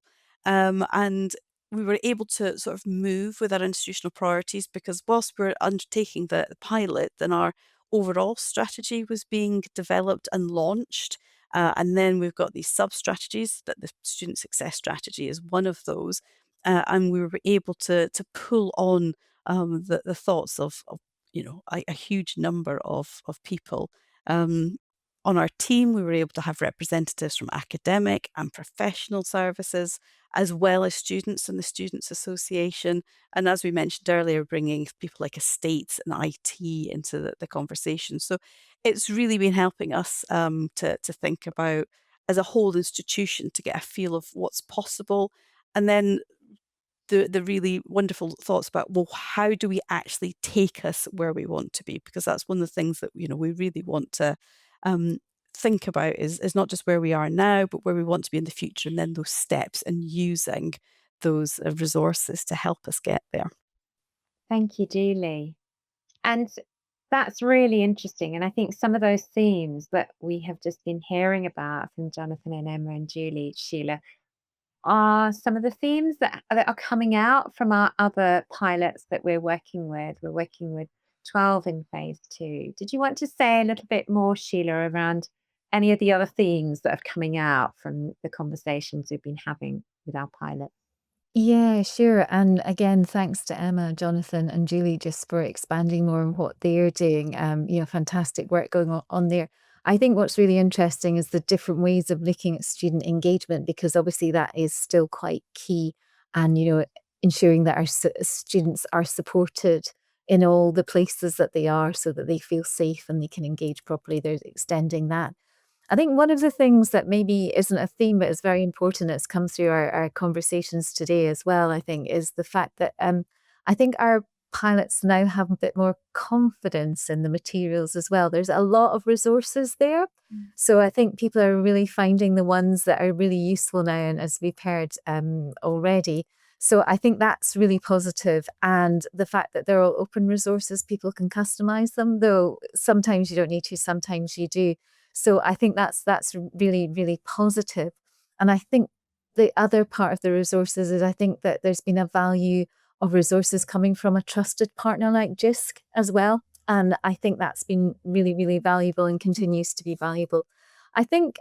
And we were able to sort of move with our institutional priorities because whilst we're undertaking the pilot, then our overall strategy was being developed and launched. And then we've got these sub strategies, that the student success strategy is one of those. And we were able to pull on the thoughts of a huge number of people. Um, on our team, we were able to have representatives from academic and professional services, as well as students and the Students' Association. And as we mentioned earlier, bringing people like estates and IT into the conversation. So it's really been helping us to think about, as a whole institution, to get a feel of what's possible. And then the really wonderful thoughts about, well, how do we actually take us where we want to be? Because that's one of the things that we really want to um, think about is not just where we are now, but where we want to be in the future, and then those steps and using those resources to help us get there. Thank you, Julie. And that's really interesting. And I think some of those themes that we have just been hearing about from Jonathan and Emma and Julie, Sheila, are some of the themes that are coming out from our other pilots that we're working with. We're working with 12 in phase 2. Did you want to say a little bit more, Sheila, around any of the other themes that are coming out from the conversations we've been having with our pilots? Yeah, sure. And again, thanks to Emma, Jonathan, and Julie just for expanding more on what they're doing. Fantastic work going on there. I think what's really interesting is the different ways of looking at student engagement, because obviously that is still quite key. And, ensuring that our students are supported in all the places that they are so that they feel safe and they can engage properly. They're extending that. I think one of the things that maybe isn't a theme, but is very important, it's come through our conversations today as well, I think, is the fact that I think our pilots now have a bit more confidence in the materials as well. There's a lot of resources there. So I think people are really finding the ones that are really useful now, and as we've heard already. So I think that's really positive. And the fact that they're all open resources, people can customize them, though sometimes you don't need to, sometimes you do. So I think that's really, really positive. And I think the other part of the resources is I think that there's been a value of resources coming from a trusted partner like Jisc as well. And I think that's been really, really valuable and continues to be valuable. I think,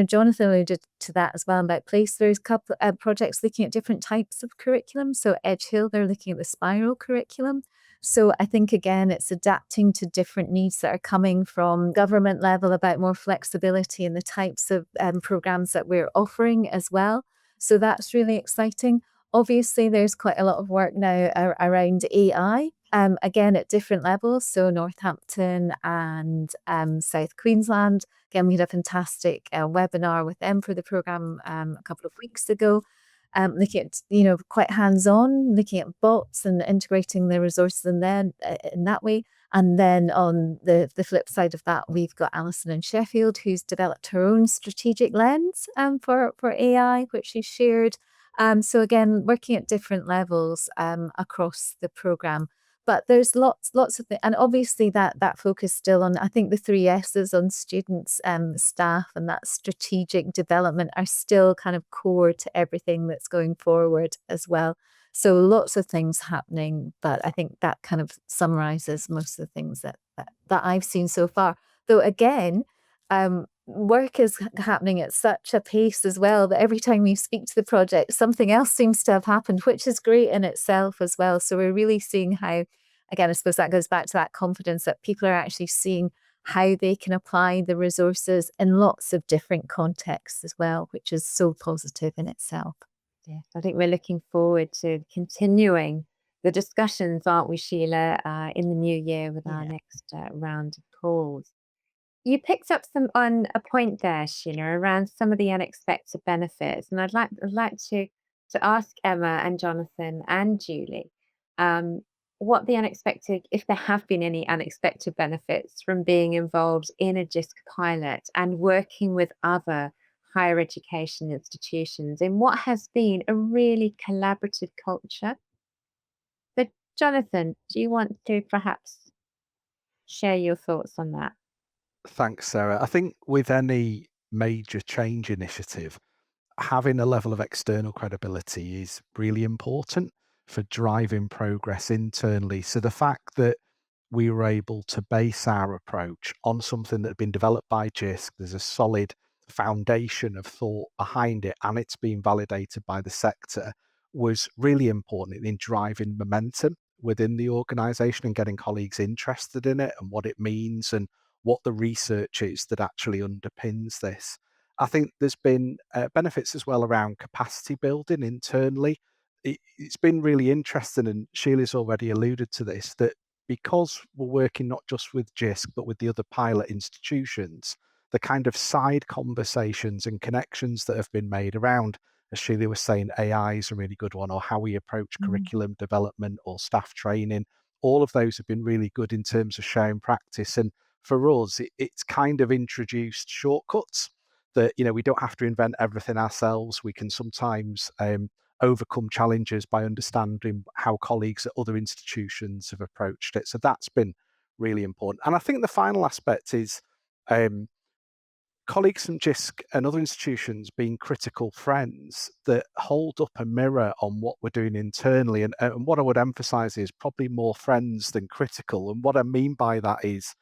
Jonathan alluded to that as well about place. There's a couple projects looking at different types of curriculum. So Edge Hill, they're looking at the spiral curriculum. So I think, again, it's adapting to different needs that are coming from government level about more flexibility in the types of programs that we're offering as well. So that's really exciting. Obviously, there's quite a lot of work now around AI, again, at different levels. So Northampton and South Queensland. Again, we had a fantastic webinar with them for the programme a couple of weeks ago. Looking at, quite hands-on, looking at bots and integrating the resources in that way. And then on the flip side of that, we've got Alison in Sheffield, who's developed her own strategic lens for AI, which she shared. So again, working at different levels across the programme. But there's lots of things, and obviously that focus still on, I think the 3 S's on students, staff, and that strategic development are still kind of core to everything that's going forward as well. So lots of things happening, but I think that kind of summarises most of the things that I've seen so far. Though again, work is happening at such a pace as well that every time you speak to the project, something else seems to have happened, which is great in itself as well. So we're really seeing how, again, I suppose that goes back to that confidence that people are actually seeing how they can apply the resources in lots of different contexts as well, which is so positive in itself. Yes, I think we're looking forward to continuing the discussions, aren't we, Sheila, in the new year with our next round of calls. You picked up on a point there, Sheila, around some of the unexpected benefits, and I'd like to ask Emma and Jonathan and Julie, what the unexpected, if there have been any unexpected benefits from being involved in a Jisc pilot and working with other higher education institutions in what has been a really collaborative culture. So, Jonathan, do you want to perhaps share your thoughts on that? Thanks, Sarah. I think with any major change initiative, having a level of external credibility is really important for driving progress internally. So the fact that we were able to base our approach on something that had been developed by Jisc, there's a solid foundation of thought behind it, and it's been validated by the sector, was really important in driving momentum within the organisation and getting colleagues interested in it and what it means and what the research is that actually underpins this. I think there's been benefits as well around capacity building internally. It's been really interesting, and Sheila's already alluded to this, that because we're working not just with Jisc, but with the other pilot institutions, the kind of side conversations and connections that have been made around, as Sheila was saying, AI is a really good one, or how we approach curriculum development or staff training. All of those have been really good in terms of sharing practice. And for us, it's kind of introduced shortcuts that, we don't have to invent everything ourselves. We can sometimes overcome challenges by understanding how colleagues at other institutions have approached it. So that's been really important. And I think the final aspect is colleagues from Jisc and other institutions being critical friends that hold up a mirror on what we're doing internally. And what I would emphasize is probably more friends than critical. And what I mean by that is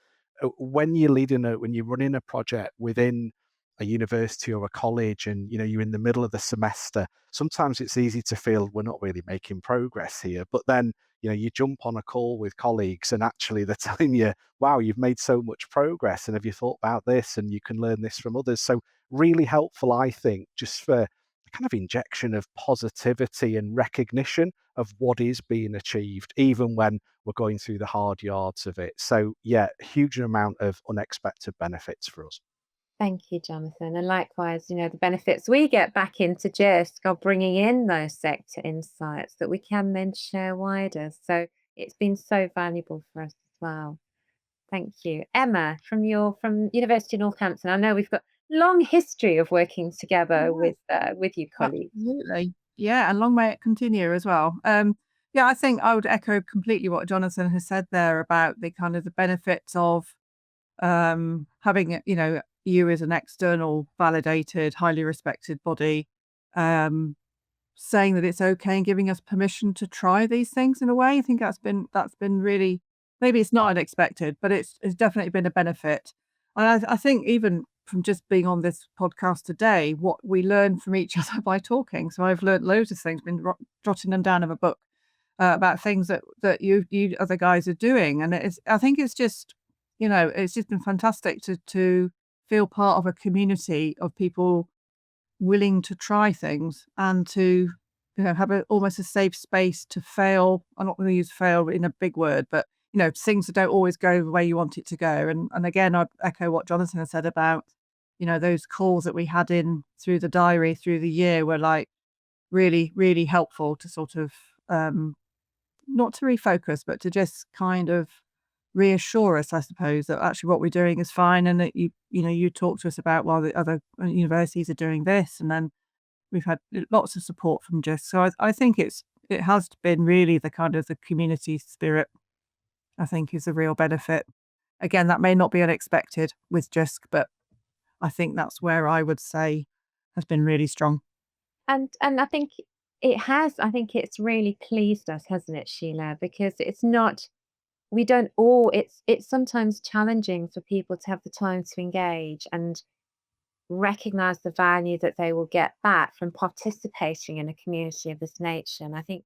when when you're running a project within a university or a college and you're in the middle of the semester, sometimes it's easy to feel we're not really making progress here. But then you jump on a call with colleagues and actually they're telling you, wow, you've made so much progress, and have you thought about this, and you can learn this from others. So really helpful, I think, just for a kind of injection of positivity and recognition of what is being achieved, even when we're going through the hard yards of it. So yeah, huge amount of unexpected benefits for us. Thank you, Jonathan. And likewise, the benefits we get back into Jisc are bringing in those sector insights that we can then share wider. So it's been so valuable for us as well. Thank you. Emma, from University of Northampton, I know we've got long history of working together with you colleagues. Absolutely. Yeah, and long may it continue as well. Yeah, I think I would echo completely what Jonathan has said there about the kind of the benefits of having you as an external validated, highly respected body, saying that it's okay and giving us permission to try these things in a way. I think that's been really, maybe it's not unexpected, but it's definitely been a benefit. And I think even from just being on this podcast today, what we learn from each other by talking. So I've learned loads of things, been jotting them down in a book about things that you other guys are doing. And I think it's just, it's just been fantastic to feel part of a community of people willing to try things and to have almost a safe space to fail. I'm not going to use fail in a big word, but things that don't always go the way you want it to go. And again, I'd echo what Jonathan has said about those calls that we had in through the diary through the year were like really, really helpful to sort of not to refocus, but to just kind of reassure us, I suppose, that actually what we're doing is fine, and that you talk to us about while the other universities are doing this, and then we've had lots of support from Jisc. So I think it has been really the kind of the community spirit, I think, is a real benefit. Again, that may not be unexpected with Jisc, but I think that's where I would say has been really strong. And I think it has. I think it's really pleased us, hasn't it, Sheila? Because it's not we don't all it's sometimes challenging for people to have the time to engage and recognize the value that they will get back from participating in a community of this nature. And I think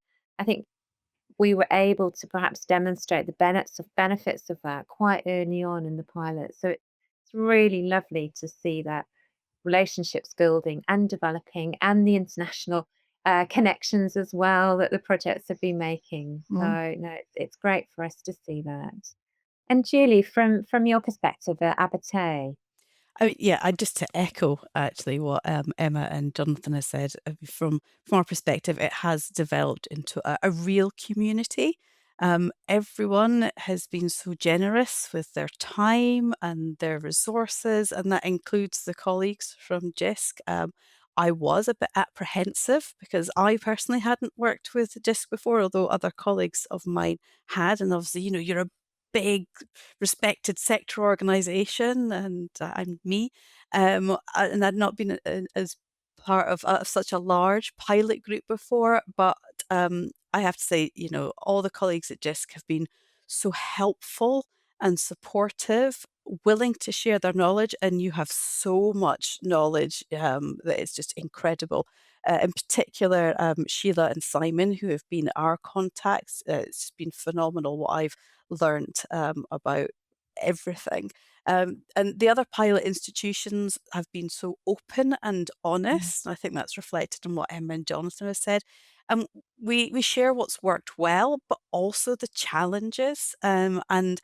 we were able to perhaps demonstrate the benefits of that quite early on in the pilot. So it's really lovely to see that relationships building and developing, and the international connections as well that the projects have been making. So Mm. no, it's great for us to see that. And Julie, from your perspective at Abate. Yeah, I just to echo actually what Emma and Jonathan has said. From our perspective, it has developed into a real community. Everyone has been so generous with their time and their resources, and that includes the colleagues from Jisc. I was a bit apprehensive because I personally hadn't worked with Jisc before, although other colleagues of mine had. And obviously, you're a big respected sector organisation, and I'm me, and I'd not been as part of such a large pilot group before. But I have to say, all the colleagues at Jisc have been so helpful and supportive, willing to share their knowledge, and you have so much knowledge that it's just incredible. In particular, Sheila and Simon, who have been our contacts, it's just been phenomenal what I've learned about everything. And the other pilot institutions have been so open and Mm. honest. And I think that's reflected in what Emma and Jonathan have said. We share what's worked well, but also the challenges. And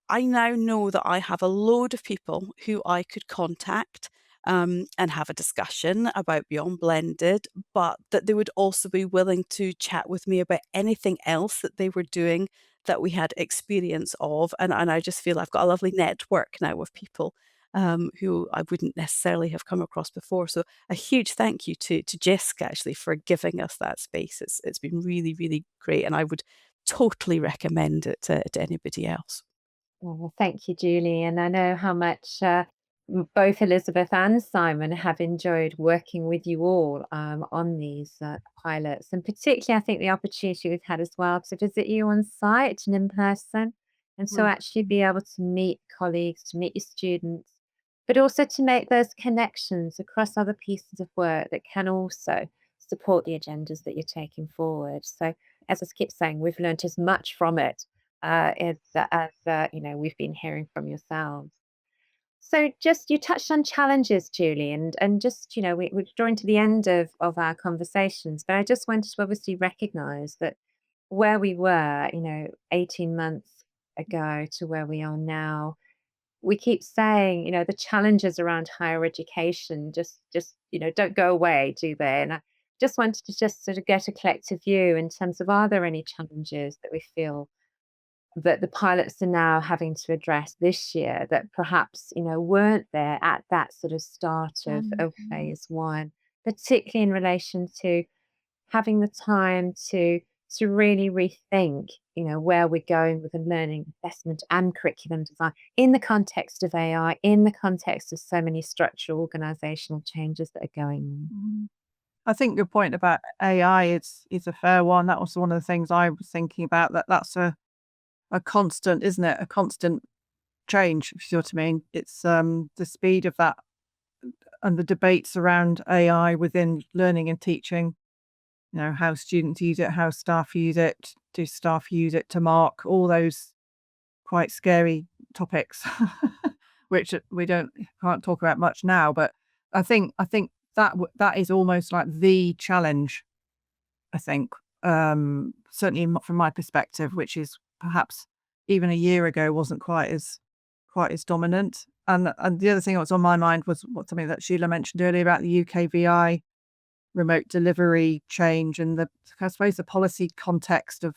I now know that I have a load of people who I could contact and have a discussion about Beyond Blended, but that they would also be willing to chat with me about anything else that they were doing that we had experience of. And I just feel I've got a lovely network now of people who I wouldn't necessarily have come across before. So a huge thank you to Jisc actually for giving us that space. It's been really, really great, and I would totally recommend it to anybody else. Well, thank you, Julie. And I know how much both Elizabeth and Simon have enjoyed working with you all on these pilots. And particularly, I think the opportunity we've had as well to visit you on site and in person. And so Mm. actually be able to meet colleagues, to meet your students, but also to make those connections across other pieces of work that can also support the agendas that you're taking forward. So, as I keep saying, we've learned as much from it as we've been hearing from yourselves. So, just you touched on challenges, Julie, and just we're drawing to the end of our conversations, but I just wanted to obviously recognise that where we were, 18 months ago to where we are now, we keep saying, the challenges around higher education just don't go away, do they? And I just wanted to just sort of get a collective view in terms of, are there any challenges that we feel that the pilots are now having to address this year that perhaps, weren't there at that sort of start of phase one, particularly in relation to having the time to really rethink, where we're going with the learning investment and curriculum design in the context of AI, in the context of so many structural organizational changes that are going on. Mm. I think your point about AI is a fair one. That was one of the things I was thinking about. That's a constant, isn't it? A constant change, if you see what I mean. It's the speed of that and the debates around AI within learning and teaching. How students use it, how staff use it, do staff use it to mark, all those quite scary topics, which we can't talk about much now. But I think that is almost like the challenge I think, certainly from my perspective, which is perhaps even a year ago wasn't quite as dominant. And the other thing that was on my mind was something that Sheila mentioned earlier about the UKVI remote delivery change and I suppose the policy context of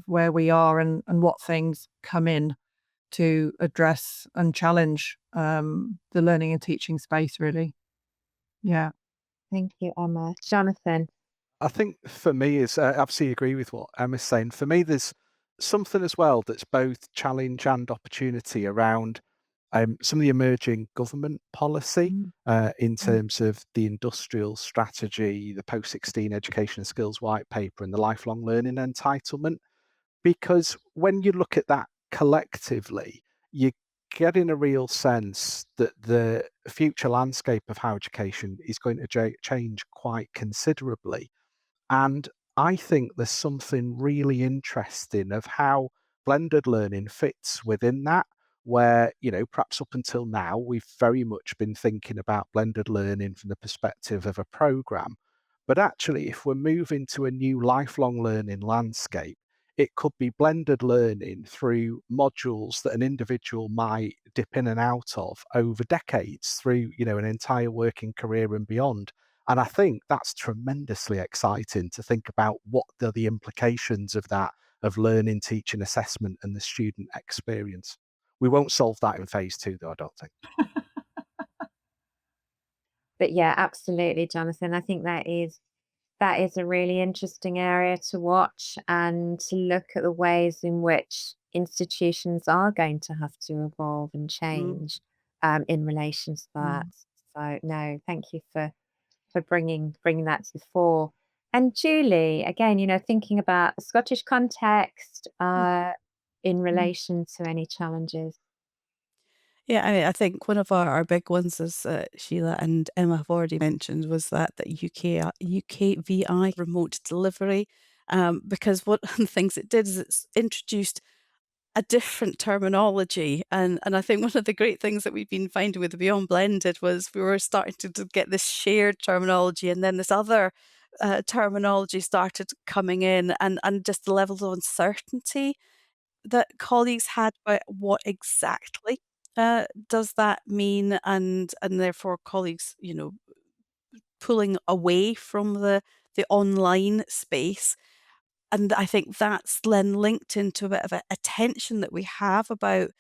where we are and what things come in to address and challenge the learning and teaching space, really. Yeah. Thank you, Emma. Jonathan. I think for me is I absolutely agree with what Emma's saying. For me, there's something as well that's both challenge and opportunity around some of the emerging government policy in terms of the industrial strategy, the post-16 education and skills white paper, and the lifelong learning entitlement. Because when you look at that collectively, you're getting a real sense that the future landscape of higher education is going to change quite considerably. And I think there's something really interesting of how blended learning fits within that, where, perhaps up until now, we've very much been thinking about blended learning from the perspective of a program. But actually, if we're moving to a new lifelong learning landscape, it could be blended learning through modules that an individual might dip in and out of over decades through, an entire working career and beyond. And I think that's tremendously exciting to think about what are the implications of that, of learning, teaching, assessment, and the student experience. We won't solve that in phase 2, though, I don't think. But yeah, absolutely, Jonathan. I think that is a really interesting area to watch and to look at the ways in which institutions are going to have to evolve and change in relation to that. So no, thank you for bringing that to the fore. And Julie, again, thinking about the Scottish context in relation to any challenges. Yeah, I mean, I think one of our big ones, as Sheila and Emma have already mentioned, was that UKVI remote delivery, because one of the things it did is it's introduced a different terminology, and I think one of the great things that we've been finding with the Beyond Blended was we were starting to get this shared terminology, and then this other terminology started coming in, and just the level of uncertainty that colleagues had about what exactly does that mean, and therefore colleagues, pulling away from the online space. And I think that's then linked into a bit of a tension that we have about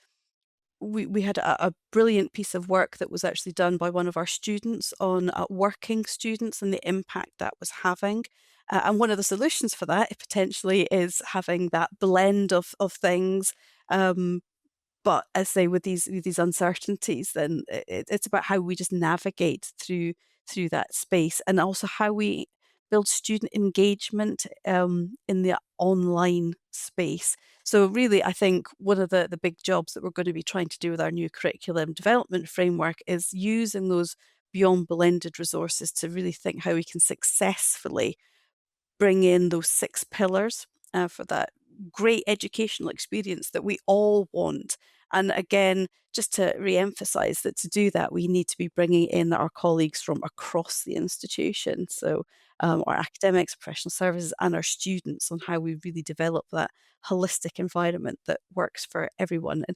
we had a brilliant piece of work that was actually done by one of our students on working students and the impact that was having. And one of the solutions for that potentially is having that blend of things. But as I say, with these uncertainties, then it's about how we just navigate through that space, and also how we build student engagement in the online space. So really, I think one of the big jobs that we're going to be trying to do with our new curriculum development framework is using those beyond blended resources to really think how we can successfully bring in those 6 pillars for that great educational experience that we all want. And again, just to re-emphasize that to do that, we need to be bringing in our colleagues from across the institution. So our academics, professional services, and our students on how we really develop that holistic environment that works for everyone. And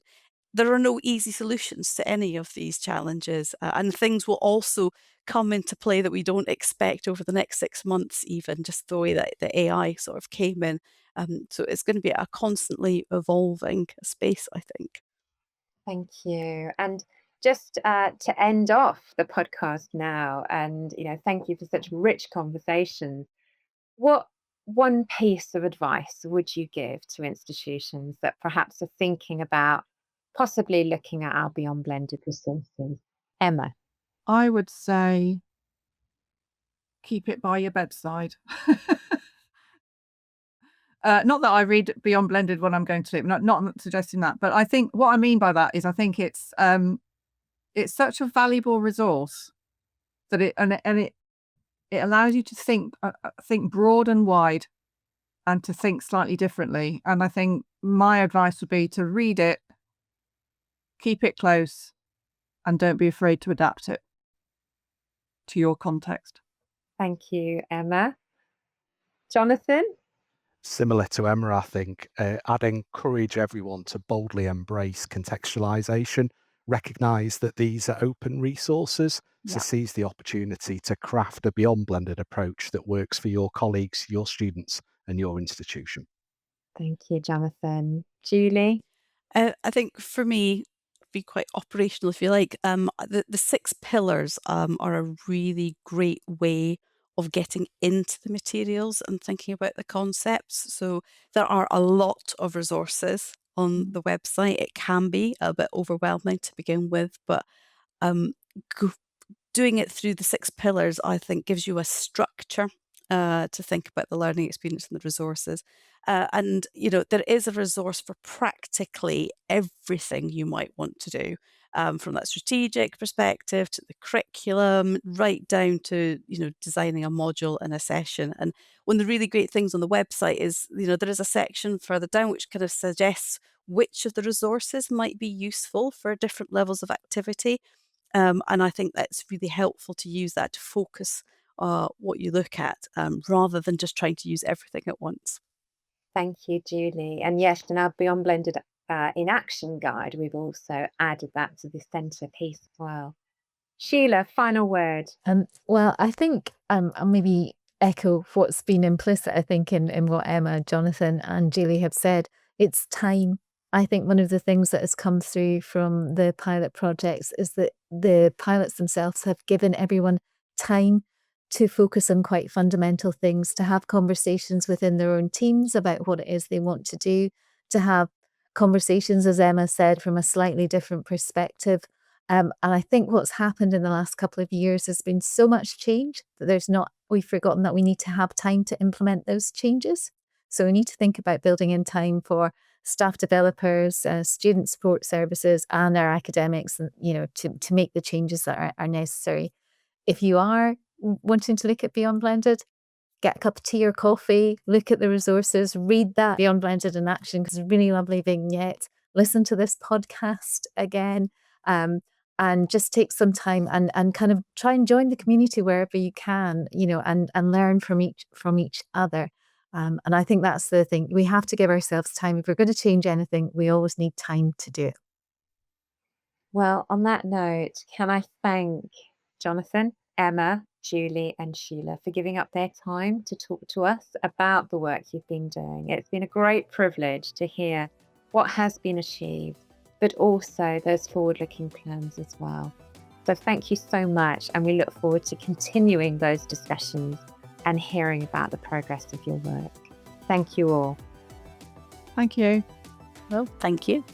there are no easy solutions to any of these challenges, and things will also come into play that we don't expect over the next 6 months, even just the way that the AI sort of came in. So it's going to be a constantly evolving space, I think. Thank you. And just to end off the podcast now, and thank you for such rich conversations. What one piece of advice would you give to institutions that perhaps are thinking about possibly looking at our Beyond Blended resources? Emma. I would say keep it by your bedside. Not that I read Beyond Blended when I'm going to sleep. Not suggesting that, but I think what I mean by that is I think it's such a valuable resource that it allows you to think broad and wide, and to think slightly differently. And I think my advice would be to read it, keep it close, and don't be afraid to adapt it to your context. Thank you, Emma. Jonathan? Similar to Emma, I think, I'd encourage everyone to boldly embrace contextualization, recognize that these are open resources, so Yeah. seize the opportunity to craft a beyond blended approach that works for your colleagues, your students, and your institution. Thank you, Jonathan. Julie? I think for me, be quite operational if you like. The 6 pillars are a really great way of getting into the materials and thinking about the concepts. So there are a lot of resources on the website. It can be a bit overwhelming to begin with, but um, g- doing it through the 6 pillars, I think, gives you a structure to think about the learning experience and the resources. And, there is a resource for practically everything you might want to do, from that strategic perspective to the curriculum, right down to, designing a module in a session. And one of the really great things on the website is, there is a section further down which kind of suggests which of the resources might be useful for different levels of activity. And I think that's really helpful to use that to focus what you look at, rather than just trying to use everything at once. Thank you, Julie. And yes, in our Beyond Blended in Action guide, we've also added that to the centre piece as well. Sheila, final word. Well, I think I'll maybe echo what's been implicit, I think, in what Emma, Jonathan, and Julie have said. It's time. I think one of the things that has come through from the pilot projects is that the pilots themselves have given everyone time to focus on quite fundamental things, to have conversations within their own teams about what it is they want to do, to have conversations, as Emma said, from a slightly different perspective. And I think what's happened in the last couple of years has been so much change that we've forgotten that we need to have time to implement those changes. So we need to think about building in time for staff developers, student support services, and our academics, and, to make the changes that are necessary. If you are wanting to look at Beyond Blended, get a cup of tea or coffee, look at the resources, read that Beyond Blended in Action, because it's a really lovely vignette. Listen to this podcast again. And just take some time and kind of try and join the community wherever you can, and learn from each other. And I think that's the thing. We have to give ourselves time. If we're going to change anything, we always need time to do it. Well, on that note, can I thank Jonathan, Emma, Julie, and Sheila for giving up their time to talk to us about the work you've been doing. It's been a great privilege to hear what has been achieved, but also those forward-looking plans as well. So thank you so much, and we look forward to continuing those discussions and hearing about the progress of your work. Thank you all. Thank you. Well, thank you.